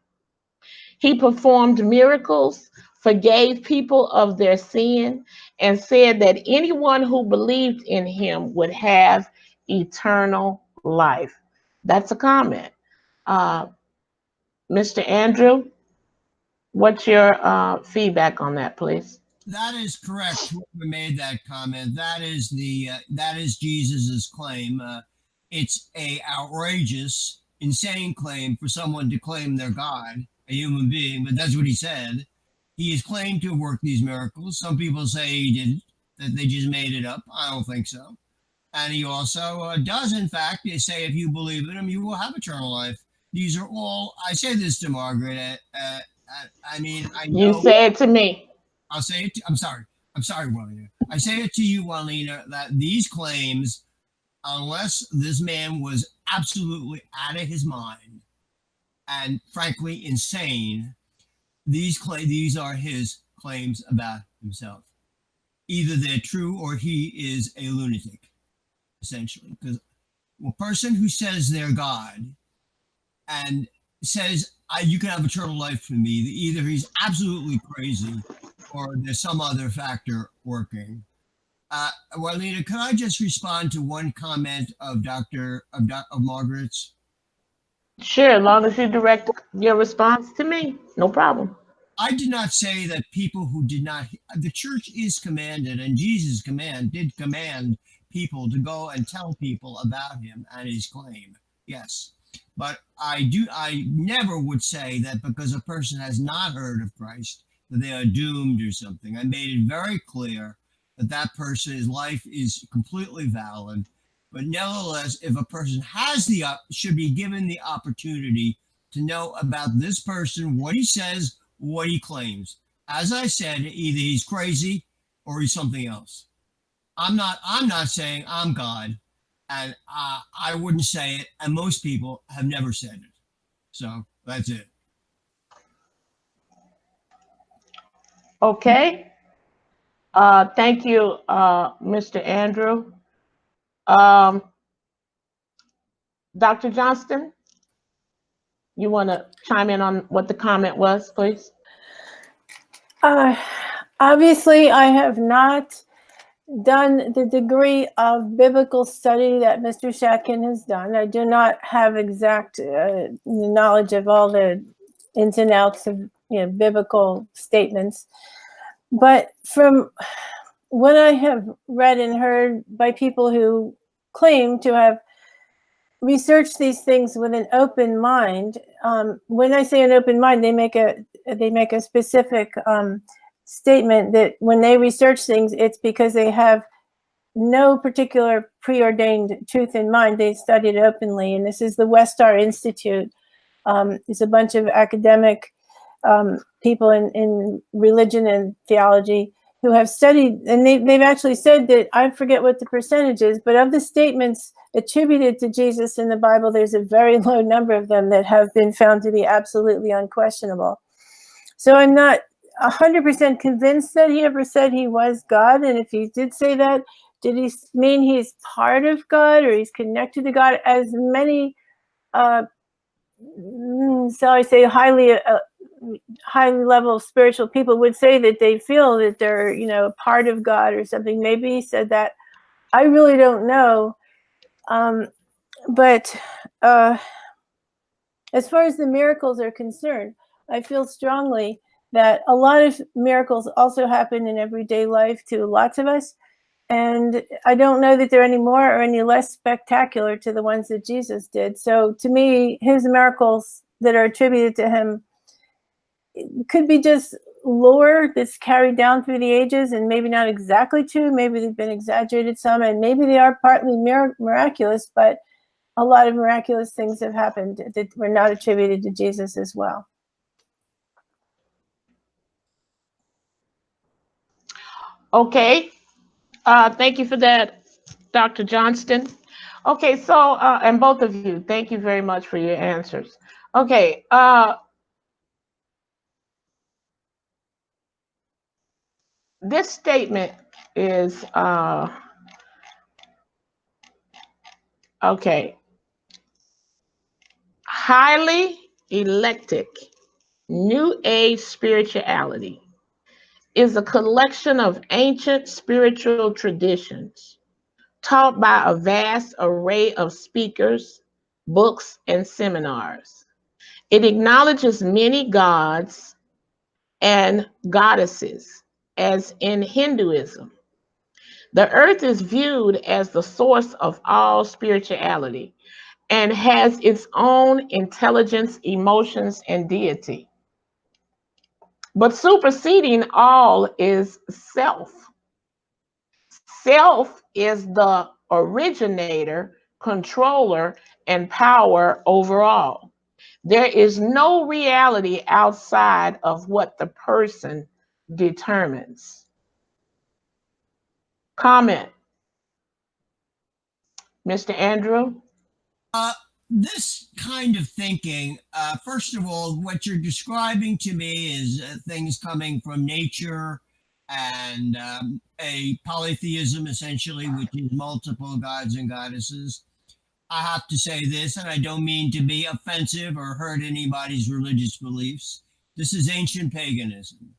He performed miracles, forgave people of their sin, and said that anyone who believed in him would have eternal life. That's a comment. Mr. Andrew, what's your feedback on that, please? That is correct. Whoever made that comment, that is Jesus's claim. It's a outrageous, insane claim for someone to claim they're God, a human being, but that's what he said. He is claimed to have worked these miracles. Some people say he didn't, that they just made it up. I don't think so. And he also does, in fact, say if you believe in him, you will have eternal life. These are all, I say this to Margaret, I mean, I know. You say it to me. I'll say it. I'm sorry, Juanita. I say it to you, Juanita, that these claims, unless this man was absolutely out of his mind and frankly insane, these are his claims about himself. Either they're true or he is a lunatic, essentially. Because a person who says they're God and says, you can have eternal life from me, either he's absolutely crazy or there's some other factor working. Juanita, can I just respond to one comment of Margaret's? Sure, as long as you direct your response to me, no problem. I did not say that people who did not, the church is commanded, and Jesus did command people to go and tell people about him and his claim. Yes. But I never would say that because a person has not heard of Christ, that they are doomed or something. I made it very clear that that person's life is completely valid. But nevertheless, if a person should be given the opportunity to know about this person, what he says, what he claims. As I said, either he's crazy or he's something else. I'm not saying I'm God, and I wouldn't say it, and most people have never said it. So that's it. Okay. Thank you, Mr. Andrew. Um, Dr. Johnston, you want to chime in on what the comment was, please? Obviously, I have not done the degree of biblical study that Mr. Shatkin has done. I do not have exact knowledge of all the ins and outs of biblical statements. But from what I have read and heard by people who claim to have researched these things with an open mind, when I say an open mind, they make a specific statement that when they research things, it's because they have no particular preordained truth in mind. They study it openly, and this is the Westar Institute. It's a bunch of academic people in religion and theology who have studied, and they've actually said that, I forget what the percentage is, but of the statements attributed to Jesus in the Bible, there's a very low number of them that have been found to be absolutely unquestionable. So I'm not 100% convinced that he ever said he was God. And if he did say that, did he mean he's part of God or he's connected to God? As many, shall I say, highly level spiritual people would say that they feel that they're, part of God or something. Maybe he said that. I really don't know. But as far as the miracles are concerned, I feel strongly that a lot of miracles also happen in everyday life to lots of us. And I don't know that they're any more or any less spectacular to the ones that Jesus did. So to me, his miracles that are attributed to him could be just lore that's carried down through the ages and maybe not exactly true. Maybe they've been exaggerated some, and maybe they are partly miraculous, but a lot of miraculous things have happened that were not attributed to Jesus as well. Okay. Thank you for that, Dr. Johnston. Okay, so, and both of you, thank you very much for your answers. Okay. This statement is, okay. Highly eclectic New Age spirituality is a collection of ancient spiritual traditions taught by a vast array of speakers, books, and seminars. It acknowledges many gods and goddesses, as in Hinduism. The earth is viewed as the source of all spirituality and has its own intelligence, emotions, and deity. But superseding all is self. Self is the originator, controller, and power overall. There is no reality outside of what the person determines. Comment, Mr. Andrew? This kind of thinking, first of all, what you're describing to me is things coming from nature and a polytheism, essentially, which is multiple gods and goddesses. I have to say this, and I don't mean to be offensive or hurt anybody's religious beliefs. This is ancient paganism.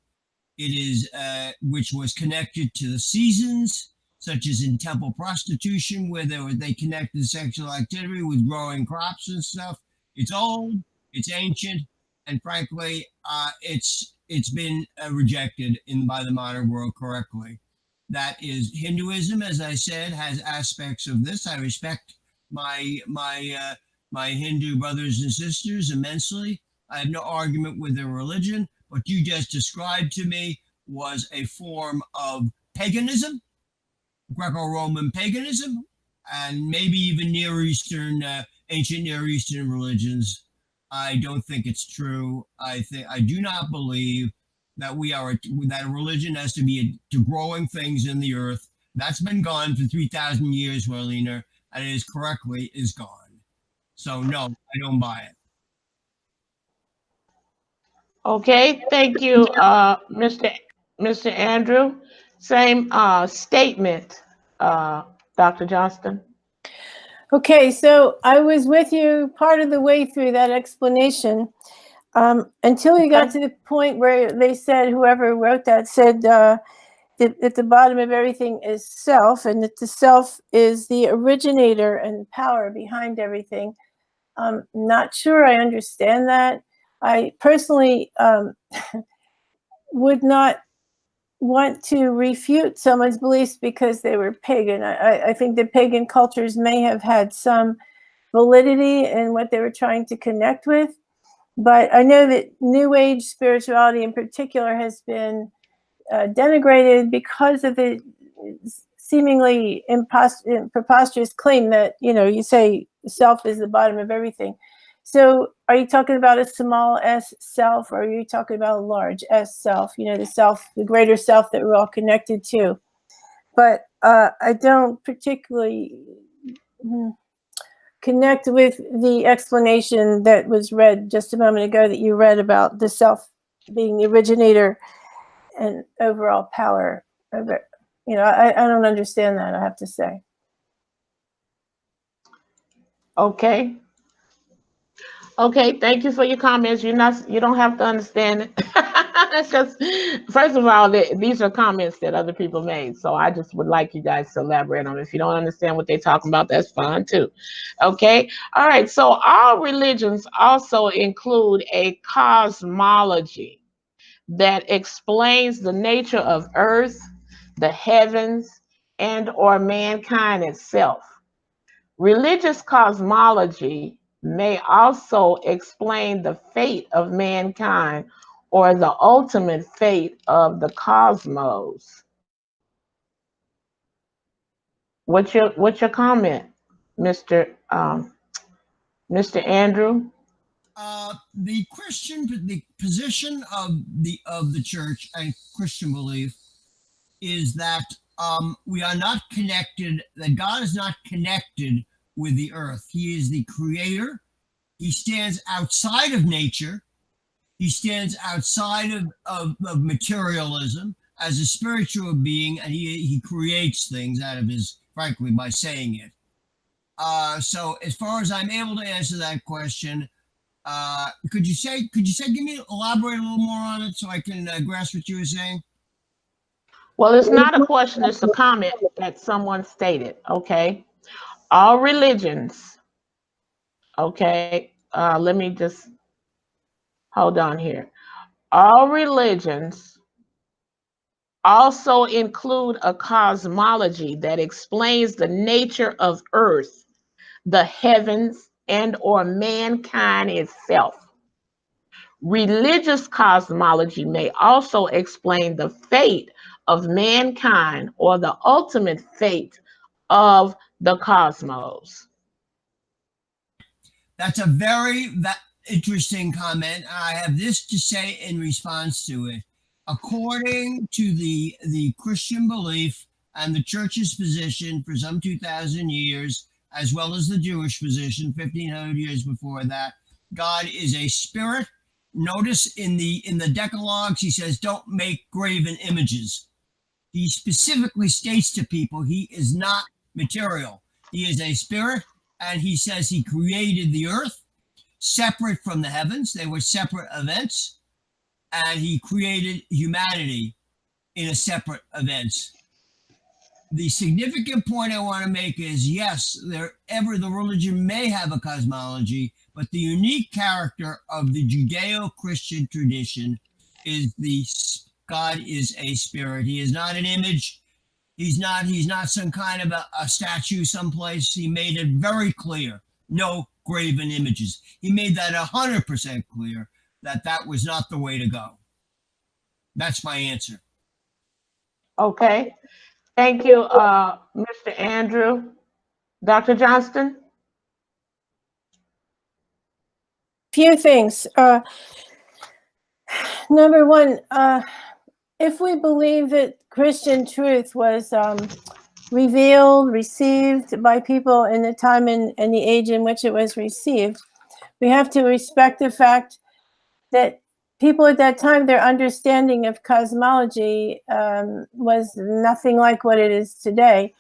It is, which was connected to the seasons, such as in temple prostitution, where they connected sexual activity with growing crops and stuff. It's old, it's ancient, and frankly, it's been rejected by the modern world correctly. That is Hinduism, as I said, has aspects of this. I respect my Hindu brothers and sisters immensely. I have no argument with their religion. What you just described to me was a form of paganism, Greco-Roman paganism, and maybe even Near Eastern, ancient Near Eastern religions. I don't think it's true. I do not believe that that a religion has to be to growing things in the earth. That's been gone for 3,000 years, Marlena, and it is gone. So no, I don't buy it. Okay, thank you, Mr. Andrew. Same statement, Dr. Johnston. Okay, so I was with you part of the way through that explanation until you got to the point where they said, whoever wrote that said that at the bottom of everything is self, and that the self is the originator and power behind everything. I'm not sure I understand that. I personally would not want to refute someone's beliefs because they were pagan. I think that pagan cultures may have had some validity in what they were trying to connect with, but I know that New Age spirituality in particular has been denigrated because of the seemingly preposterous claim that, you say self is the bottom of everything. So are you talking about a small s self, or are you talking about a large s self, the self, the greater self that we're all connected to? But I don't particularly connect with the explanation that was read just a moment ago that you read about the self being the originator and overall power of it. I don't understand that, I have to say. Okay. Okay, thank you for your comments. You don't have to understand it. It's just, first of all, these are comments that other people made. So I just would like you guys to elaborate on it. If you don't understand what they're talking about, that's fine too. Okay. All right. So all religions also include a cosmology that explains the nature of earth, the heavens, and or mankind itself. Religious cosmology may also explain the fate of mankind or the ultimate fate of the cosmos. What's your comment, Mr. Andrew? The position of the church and Christian belief is that we are not connected, that God is not connected with the earth. He is the creator. He stands outside of nature. He stands outside of materialism as a spiritual being, and he creates things out of his, frankly, by saying it. So as far as I'm able to answer that question, could you elaborate a little more on it so I can grasp what you were saying? Well, it's not a question, it's a comment that someone stated, okay? All religions, okay, let me just, hold on here. All religions also include a cosmology that explains the nature of earth, the heavens, and or mankind itself. Religious cosmology may also explain the fate of mankind or the ultimate fate of the cosmos. That's a very interesting comment. I have this to say in response to it. According to the Christian belief and the church's position for some 2,000 years, as well as the Jewish position 1,500 years before that, God is a spirit. Notice in the Decalogues, he says, don't make graven images. He specifically states to people he is not material. He is a spirit, and he says he created the earth separate from the heavens. They were separate events, and he created humanity in a separate events. The significant point I want to make is, yes, the religion may have a cosmology, But the unique character of the Judeo-Christian tradition is God is a spirit. He is not an image. He's not some kind of a statue someplace. He made it very clear. No graven images. He made that 100% clear that was not the way to go. That's my answer. Okay. Thank you, Mr. Andrew. Dr. Johnston? Few things. Number one, if we believe that Christian truth was revealed, received by people in the time and the age in which it was received, we have to respect the fact that people at that time, their understanding of cosmology was nothing like what it is today.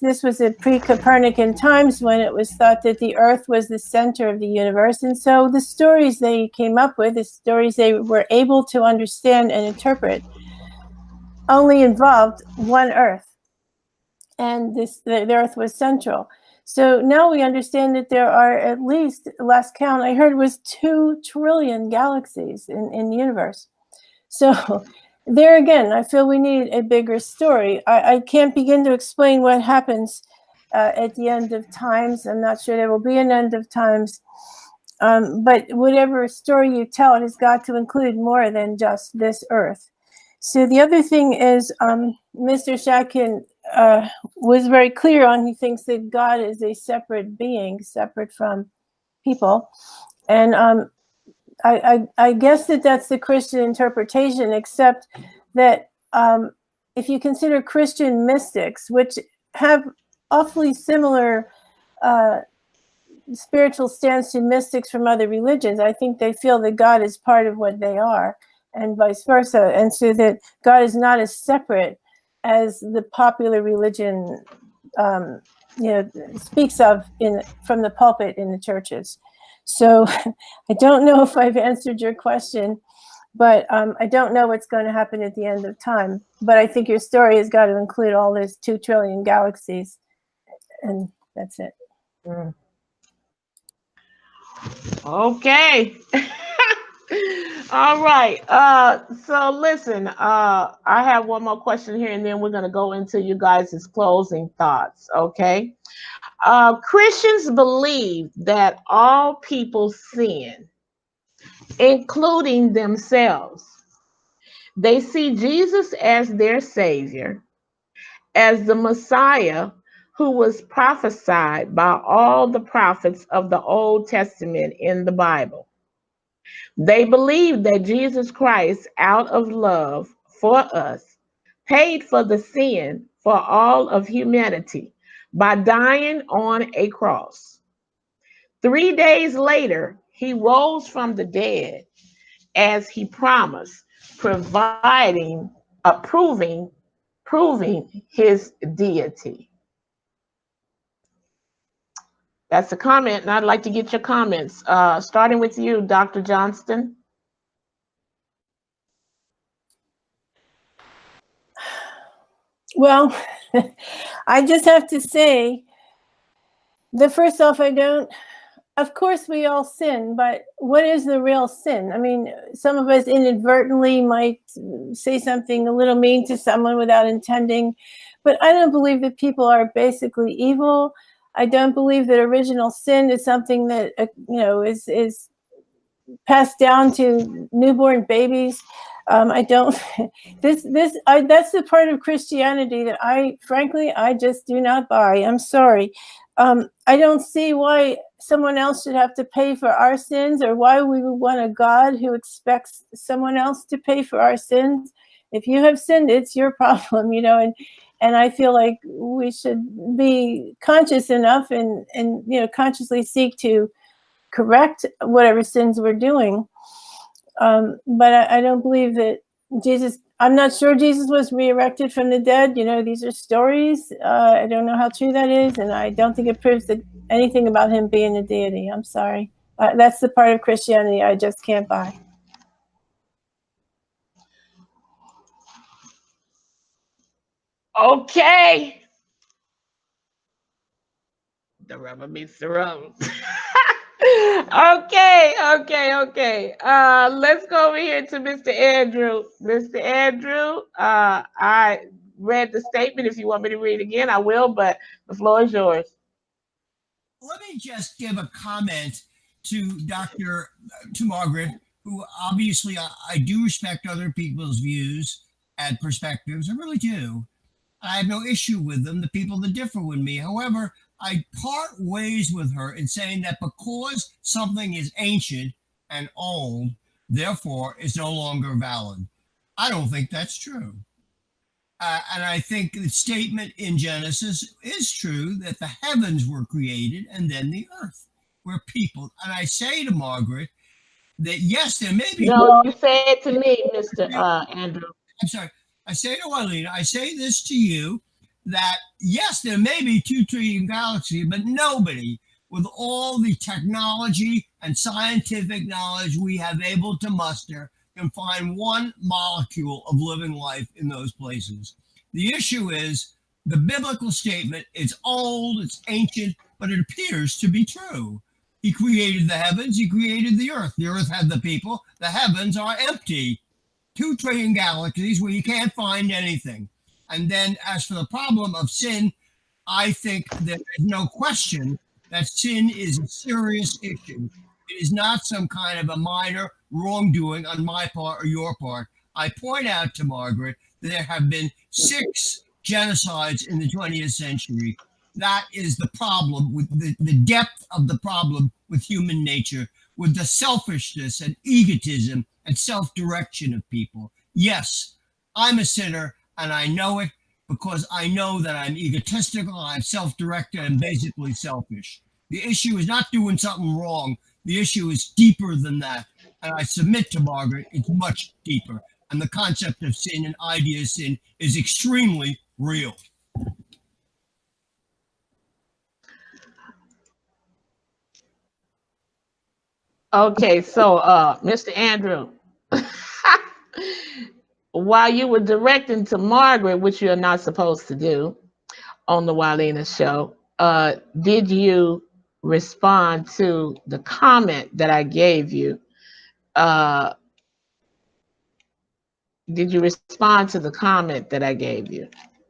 This was at pre-Copernican times when it was thought that the Earth was the center of the universe. And so the stories they came up with, the stories they were able to understand and interpret, only involved one Earth. And the Earth was central. So now we understand that there are at least, last count I heard was 2 trillion galaxies in the universe. So there again, I feel we need a bigger story. I can't begin to explain what happens at the end of times. I'm not sure there will be an end of times. But whatever story you tell, it has got to include more than just this Earth. So the other thing is, Mr. Shatkin was very clear on, he thinks that God is a separate being, separate from people. And I guess that's the Christian interpretation, except that if you consider Christian mystics, which have awfully similar spiritual stance to mystics from other religions, I think they feel that God is part of what they are, and vice versa. And so that God is not as separate as the popular religion speaks of from the pulpit in the churches. So I don't know if I've answered your question, but I don't know what's going to happen at the end of time. But I think your story has got to include all those 2 trillion galaxies, and that's it. Okay. All right. So listen, I have one more question here, and then we're going to go into you guys' closing thoughts. Okay. Christians believe that all people sin, including themselves. They see Jesus as their savior, as the Messiah who was prophesied by all the prophets of the Old Testament in the Bible. They believe that Jesus Christ, out of love for us, paid for the sin for all of humanity by dying on a cross. 3 days later, he rose from the dead as he promised, proving his deity. That's a comment, and I'd like to get your comments, starting with you, Dr. Johnston. Well, I just have to say that first off, of course we all sin, but what is the real sin? I mean, some of us inadvertently might say something a little mean to someone without intending, but I don't believe that people are basically evil. I don't believe that original sin is something that, is passed down to newborn babies. I don't, that's the part of Christianity that frankly, I just do not buy. I'm sorry. I don't see why someone else should have to pay for our sins, or why we would want a God who expects someone else to pay for our sins. If you have sinned, it's your problem, and I feel like we should be conscious enough and consciously seek to correct whatever sins we're doing. But I don't believe that I'm not sure Jesus was resurrected from the dead. These are stories. I don't know how true that is, and I don't think it proves anything about him being a deity. I'm sorry. That's the part of Christianity I just can't buy. Okay. The rubber meets the road. Okay. Let's go over here to Mr. Andrew. Mr. Andrew, I read the statement. If you want me to read it again, I will, but the floor is yours. Let me just give a comment to Margaret, who obviously I do respect other people's views and perspectives. I really do. I have no issue with them, the people that differ with me. However, I part ways with her in saying that because something is ancient and old, therefore is no longer valid. I don't think that's true. And I think the statement in Genesis is true that the heavens were created and then the earth, where people, and I say to Margaret that yes, there may be. No, you say it to me, Mr. Andrew. I'm sorry. I say to Eileen, I say this to you that yes, there may be 2 trillion galaxies, but nobody with all the technology and scientific knowledge we have able to muster can find one molecule of living life in those places. The issue is the biblical statement, it's old, it's ancient, but it appears to be true. He created the heavens, he created the earth. The earth had the people, the heavens are empty. 2 trillion galaxies where you can't find anything. And then as for the problem of sin, I think there is no question that sin is a serious issue. It is not some kind of a minor wrongdoing on my part or your part. I point out to Margaret that there have been 6 genocides in the 20th century. That is the problem with the depth of the problem with human nature, with the selfishness and egotism and self-direction of people. Yes, I'm a sinner and I know it because I know that I'm egotistical, I'm self-directed and basically selfish. The issue is not doing something wrong. The issue is deeper than that. And I submit to Margaret, it's much deeper. And the concept of sin and idea of sin is extremely real. Okay, so Mr. Andrew, while you were directing to Margaret, which you're not supposed to do on the Wylena show, did you respond to the comment that I gave you? Did you respond to the comment that I gave you?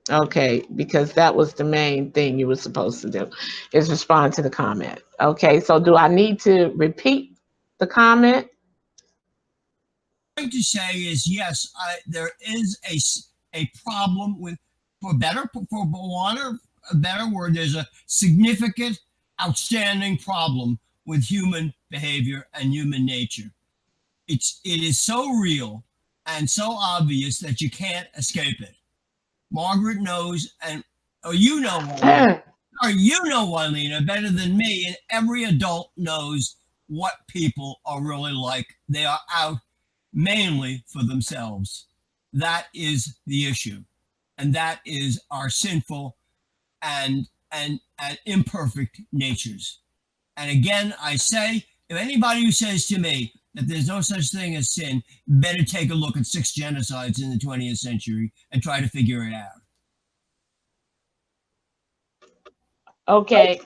Okay, because that was the main thing you were supposed to do, is respond to the comment. Okay, so do I need to repeat the comment? What I'm going to say is yes, there is a problem with, for want of a better word, there's a significant, outstanding problem with human behavior and human nature. It is so real and so obvious that you can't escape it. Margaret knows, you know, Wylena, better than me, and every adult knows what people are really like. They are out mainly for themselves. That is the issue. And that is our sinful and imperfect natures. And again, I say, if anybody who says to me that there's no such thing as sin, better take a look at 6 genocides in the 20th century and try to figure it out. Okay.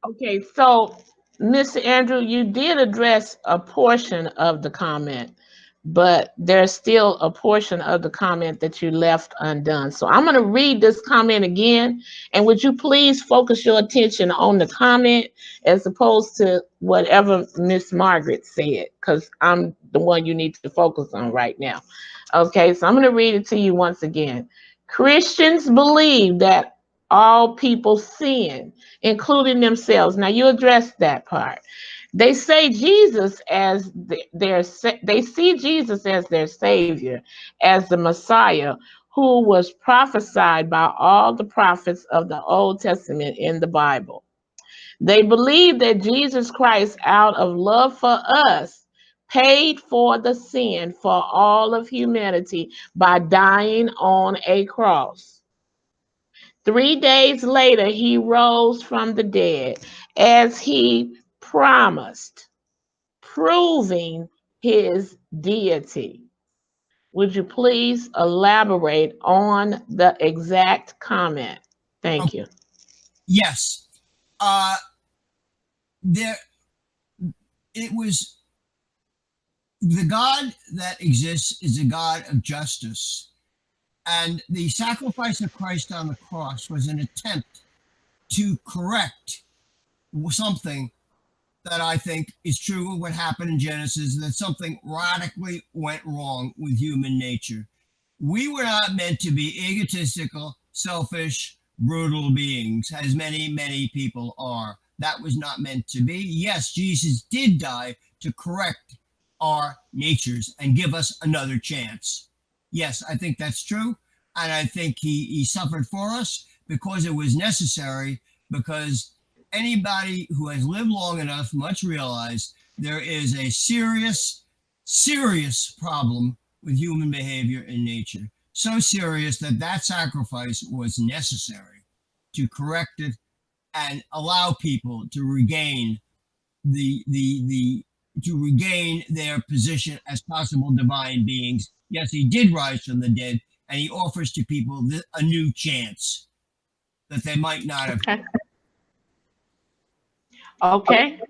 Okay, so Mr. Andrew, you did address a portion of the comment, but there's still a portion of the comment that you left undone. So I'm going to read this comment again, and would you please focus your attention on the comment as opposed to whatever Miss Margaret said, because I'm the one you need to focus on right now. Okay, so I'm going to read it to you once again. Christians believe that all people sin, including themselves. Now you addressed that part. They say Jesus as they see Jesus as their savior, as the Messiah who was prophesied by all the prophets of the Old Testament in the Bible. They believe that Jesus Christ, out of love for us, paid for the sin for all of humanity by dying on a cross. 3 days later, he rose from the dead as he promised, proving his deity. Would you please elaborate on the exact comment? Thank you. Yes. there, it was the God that exists is a God of justice. And the sacrifice of Christ on the cross was an attempt to correct something that I think is true of what happened in Genesis, that something radically went wrong with human nature. We were not meant to be egotistical, selfish, brutal beings, as many, many people are. That was not meant to be. Yes, Jesus did die to correct our natures and give us another chance. Yes, I think that's true. And I think he suffered for us because it was necessary, because anybody who has lived long enough must realize there is a serious, serious problem with human behavior in nature. So serious that that sacrifice was necessary to correct it and allow people to regain to regain their position as possible divine beings. Yes, he did rise from the dead, and he offers to people a new chance that they might not have. Okay.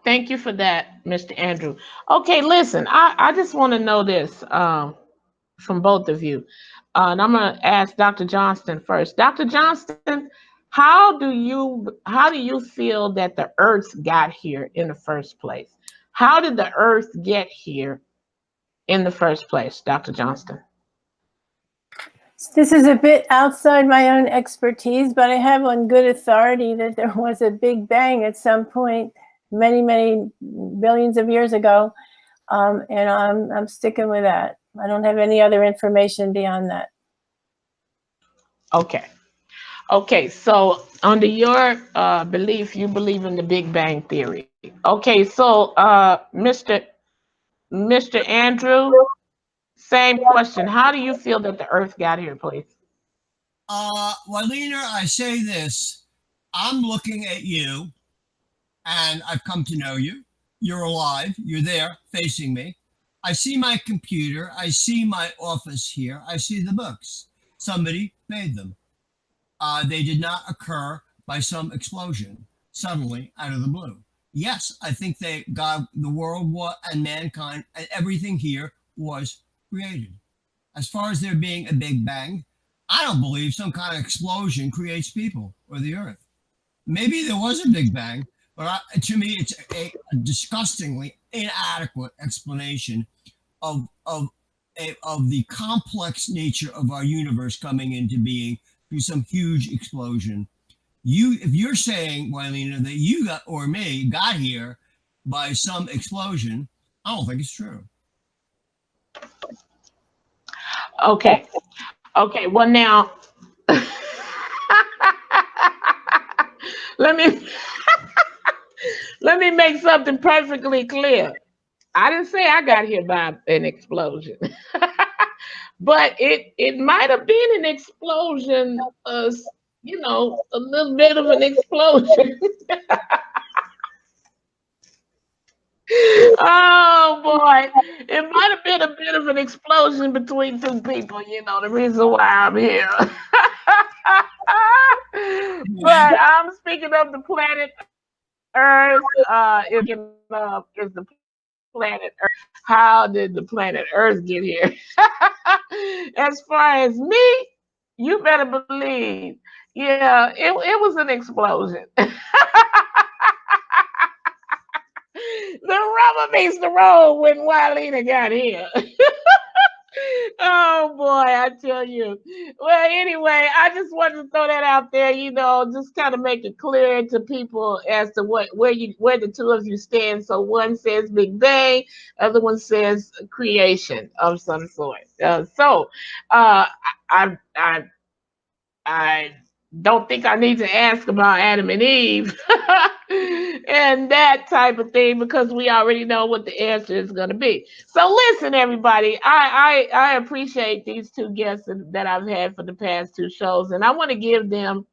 Thank you for that, Mr. Andrew. Okay, listen, I just want to know this from both of you. And I'm going to ask Dr. Johnston first. Dr. Johnston, how do you feel that the earth got here in the first place? How did the earth get here in the first place, Dr. Johnston? This is a bit outside my own expertise, but I have on good authority that there was a big bang at some point, many, many billions of years ago, and I'm sticking with that. I don't have any other information beyond that. Okay. Okay, so under your belief, you believe in the Big Bang Theory. Okay, so Mr. Andrew, same question. How do you feel that the earth got here, please? Wylena, I say this. I'm looking at you, and I've come to know you. You're alive. You're there facing me. I see my computer. I see my office here. I see the books. Somebody made them. They did not occur by some explosion suddenly out of the blue. Yes, I think God, the world, and mankind, and everything here was created. As far as there being a Big Bang, I don't believe some kind of explosion creates people or the earth. Maybe there was a Big Bang, but to me, it's a disgustingly inadequate explanation of the complex nature of our universe coming into being through some huge explosion. If you're saying, Wylena, that you got here by some explosion, I don't think it's true. Okay. Okay. Well, now let me make something perfectly clear. I didn't say I got here by an explosion, but it might have been an explosion, a little bit of an explosion. Oh boy, it might have been a bit of an explosion between two people. The reason why I'm here. But I'm speaking of the planet Earth. Is the planet Earth? How did the planet Earth get here? As far as me, you better believe, yeah, it was an explosion. The rubber meets the road when Wylena got here. Oh boy, I tell you. Well, anyway, I just wanted to throw that out there, just kind of make it clear to people as to where the two of you stand. So one says Big Bang, other one says creation of some sort. I don't think I need to ask about Adam and Eve and that type of thing, because we already know what the answer is going to be. So listen, everybody, I appreciate these two guests that I've had for the past two shows, and I want to give them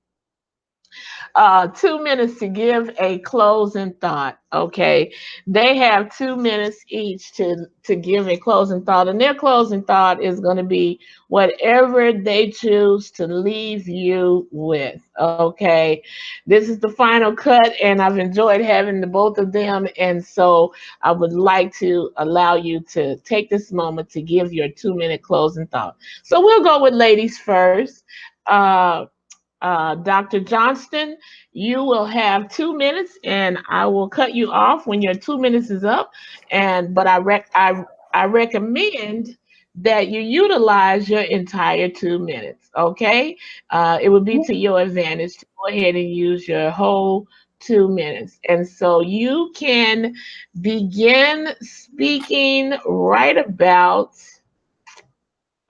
2 minutes to give a closing thought. Okay, they have 2 minutes each to give a closing thought, and their closing thought is going to be whatever they choose to leave you with. Okay, this is the final cut, and I've enjoyed having the both of them, and so I would like to allow you to take this moment to give your 2 minute closing thought. So we'll go with ladies first. Uh, Dr. Johnston, you will have 2 minutes, and I will cut you off when your 2 minutes is up. But I recommend that you utilize your entire 2 minutes. Okay, it would be to your advantage to go ahead and use your whole 2 minutes, and so you can begin speaking right about.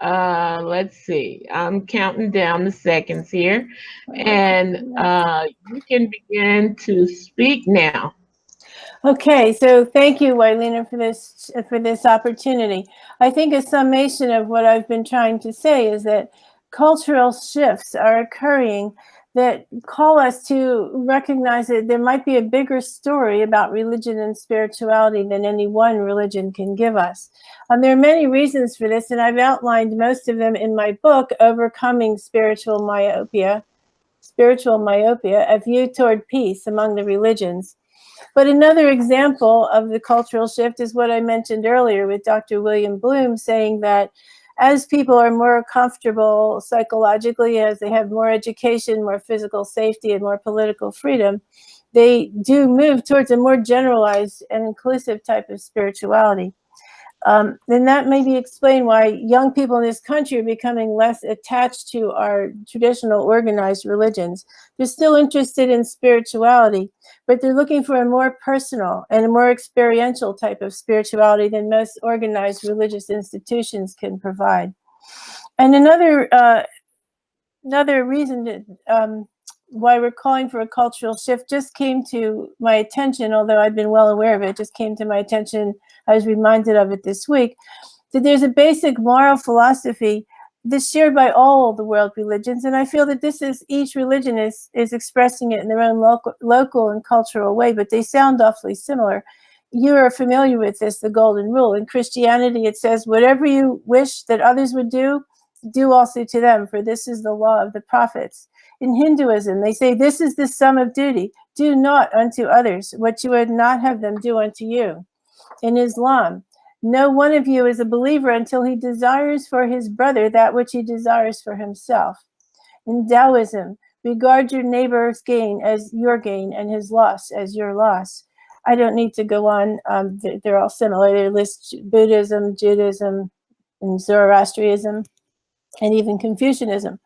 Let's see. I'm counting down the seconds here, and you can begin to speak now. Okay, so thank you, Wylena, for this opportunity. I think a summation of what I've been trying to say is that cultural shifts are occurring that call us to recognize that there might be a bigger story about religion and spirituality than any one religion can give us. There are many reasons for this, and I've outlined most of them in my book, Overcoming Spiritual Myopia, A View Toward Peace Among the Religions. But another example of the cultural shift is what I mentioned earlier with Dr. William Bloom saying that as people are more comfortable psychologically, as they have more education, more physical safety, and more political freedom, they do move towards a more generalized and inclusive type of spirituality. Then that maybe explain why young people in this country are becoming less attached to our traditional organized religions. They're still interested in spirituality, but they're looking for a more personal and a more experiential type of spirituality than most organized religious institutions can provide. And another reason that, why we're calling for a cultural shift just came to my attention, although I've been well aware of it, just came to my attention. I was reminded of it this week, that there's a basic moral philosophy that's shared by all the world religions. And I feel that each religion is expressing it in their own local and cultural way, but they sound awfully similar. You are familiar with this, the golden rule. In Christianity, it says, whatever you wish that others would do also to them, for this is the law of the prophets. In Hinduism, they say, this is the sum of duty. Do not unto others what you would not have them do unto you. In Islam, no one of you is a believer until he desires for his brother that which he desires for himself. In Taoism, regard your neighbor's gain as your gain and his loss as your loss. I don't need to go on. They're all similar. They list Buddhism, Judaism, and Zoroastrianism, and even Confucianism.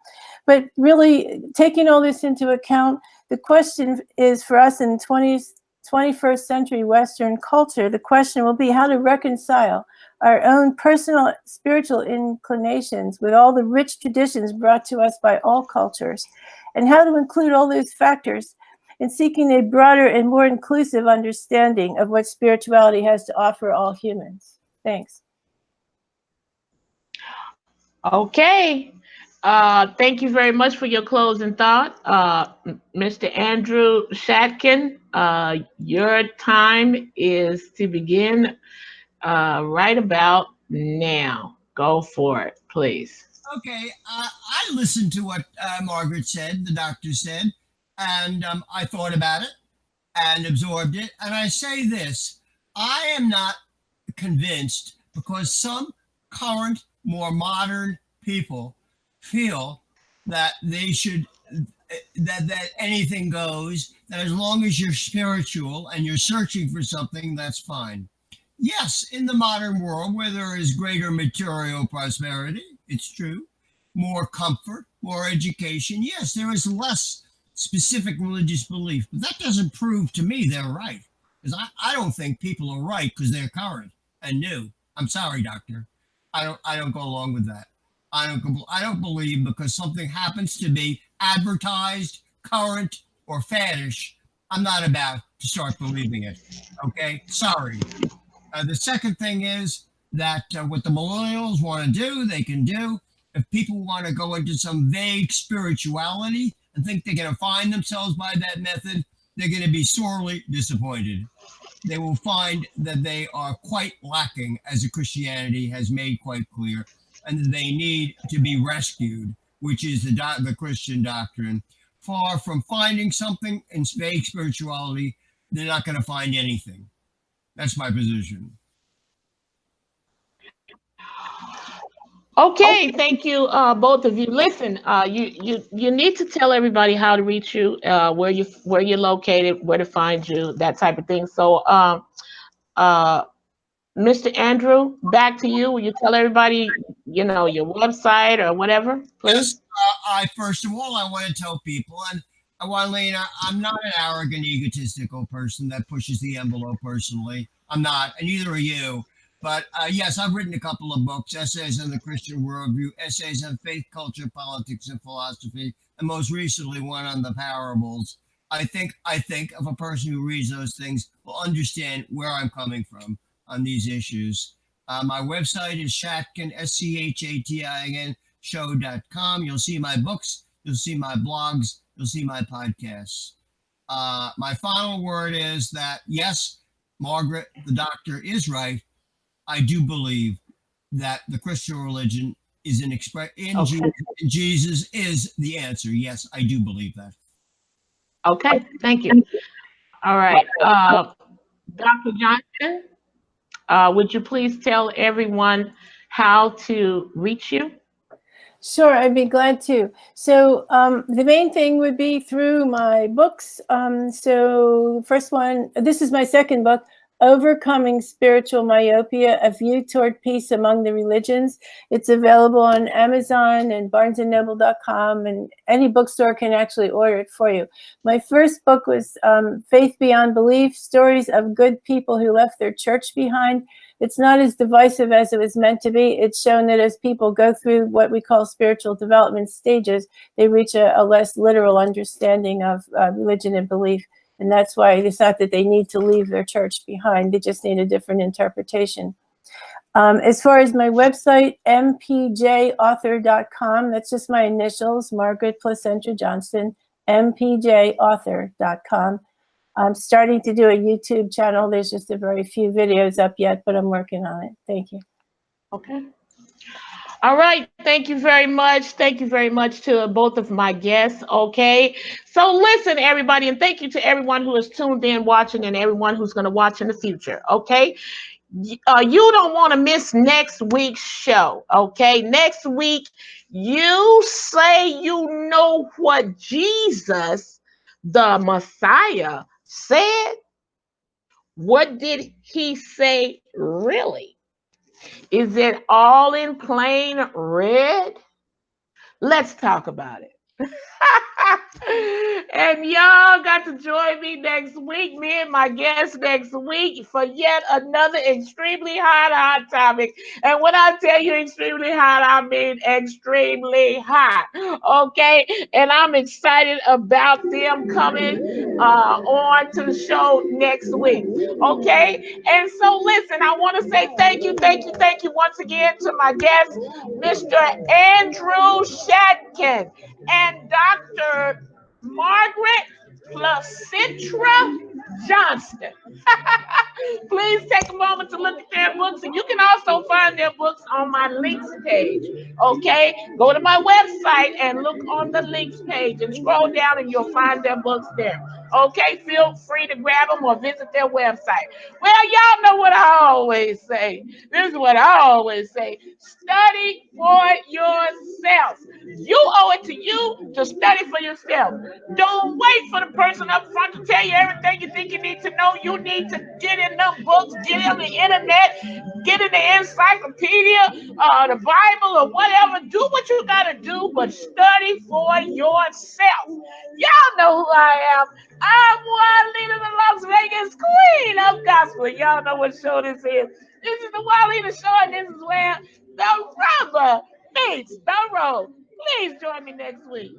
But really, taking all this into account, the question is for us in 21st century Western culture, the question will be how to reconcile our own personal spiritual inclinations with all the rich traditions brought to us by all cultures, and how to include all those factors in seeking a broader and more inclusive understanding of what spirituality has to offer all humans. Thanks. Okay. Thank you very much for your closing thought. Mr. Andrew Shatkin, your time is to begin right about now. Go for it, please. Okay, I listened to what Margaret said, the doctor said, and I thought about it and absorbed it. And I say this, I am not convinced because some current, more modern people feel that they should, that anything goes, that as long as you're spiritual and you're searching for something, that's fine. Yes, in the modern world where there is greater material prosperity, it's true, more comfort, more education, yes, there is less specific religious belief, but that doesn't prove to me they're right. Because I don't think people are right because they're current and new. I'm sorry, doctor. I don't go along with that. I don't believe because something happens to be advertised, current, or faddish, I'm not about to start believing it. Okay, sorry. The second thing is that what the millennials want to do, they can do. If people want to go into some vague spirituality and think they're going to find themselves by that method, they're going to be sorely disappointed. They will find that they are quite lacking, as the Christianity has made quite clear, and that they need to be rescued, which is the Christian doctrine. Far from finding something in fake spirituality, they're not going to find anything. That's my position. Okay, thank you, both of you. Listen, you need to tell everybody how to reach you, where you're located, where to find you, that type of thing. So, Mr. Andrew, back to you. Will you tell everybody, your website or whatever, please? Yes, I first of all, I want to tell people, and Wileen, I'm not an arrogant, egotistical person that pushes the envelope personally. I'm not, and neither are you. But yes, I've written a couple of books, essays on the Christian worldview, essays on faith, culture, politics, and philosophy, and most recently one on the parables. I think if a person who reads those things will understand where I'm coming from on these issues. My website is Shatkin, SCHATIN, show.com. You'll see my books, you'll see my blogs, you'll see my podcasts. My final word is that, yes, Margaret, the doctor, is right. I do believe that the Christian religion is an Jesus is the answer. Yes, I do believe that. Okay, thank you. All right, Dr. Johnson, would you please tell everyone how to reach you? Sure, I'd be glad to. So the main thing would be through my books. So the first one, this is my second book, Overcoming Spiritual Myopia, A View Toward Peace Among the Religions. It's available on Amazon and barnesandnoble.com, and any bookstore can actually order it for you. My first book was Faith Beyond Belief, Stories of Good People Who Left Their Church Behind. It's not as divisive as it was meant to be. It's shown that as people go through what we call spiritual development stages, they reach a less literal understanding of religion and belief. And that's why it's not that they need to leave their church behind. They just need a different interpretation. As far as my website, mpjauthor.com, that's just my initials, Margaret Placentra Johnston, mpjauthor.com. I'm starting to do a YouTube channel. There's just a very few videos up yet, but I'm working on it. Thank you. Okay. All right. Thank you very much. Thank you very much to both of my guests. Okay. So listen, everybody, and thank you to everyone who is tuned in watching and everyone who's going to watch in the future. Okay. You don't want to miss next week's show. Okay. Next week, you say you know what Jesus, the Messiah, said. What did he say really? Is it all in plain red? Let's talk about it. And y'all got to join me next week, me and my guests next week, for yet another extremely hot topic. And when I tell you extremely hot, I mean extremely hot. Okay? And I'm excited about them coming on to the show next week. Okay? And so listen, I want to say thank you once again to my guest, Mr. Andrew Shatkin and Dr. Margaret Placentra Johnston. Please take a moment to look at their books, and you can also find their books on my links page. Okay, go to my website and look on the links page and scroll down and you'll find their books there. Okay, feel free to grab them or visit their website. Well, y'all know what I always say. This is what I always say. Study for yourself. You owe it to you to study for yourself. Don't wait for the person up front to tell you everything you think you need to know. You need to get in them books, get in the internet, get in the encyclopedia, the Bible, or whatever. Do what you got to do, but study for yourself. Y'all know who I am. I'm Juanita, the Las Vegas Queen of Gospel. Y'all know what show this is. This is the Juanita Show, and this is where the rubber meets the road. Please join me next week.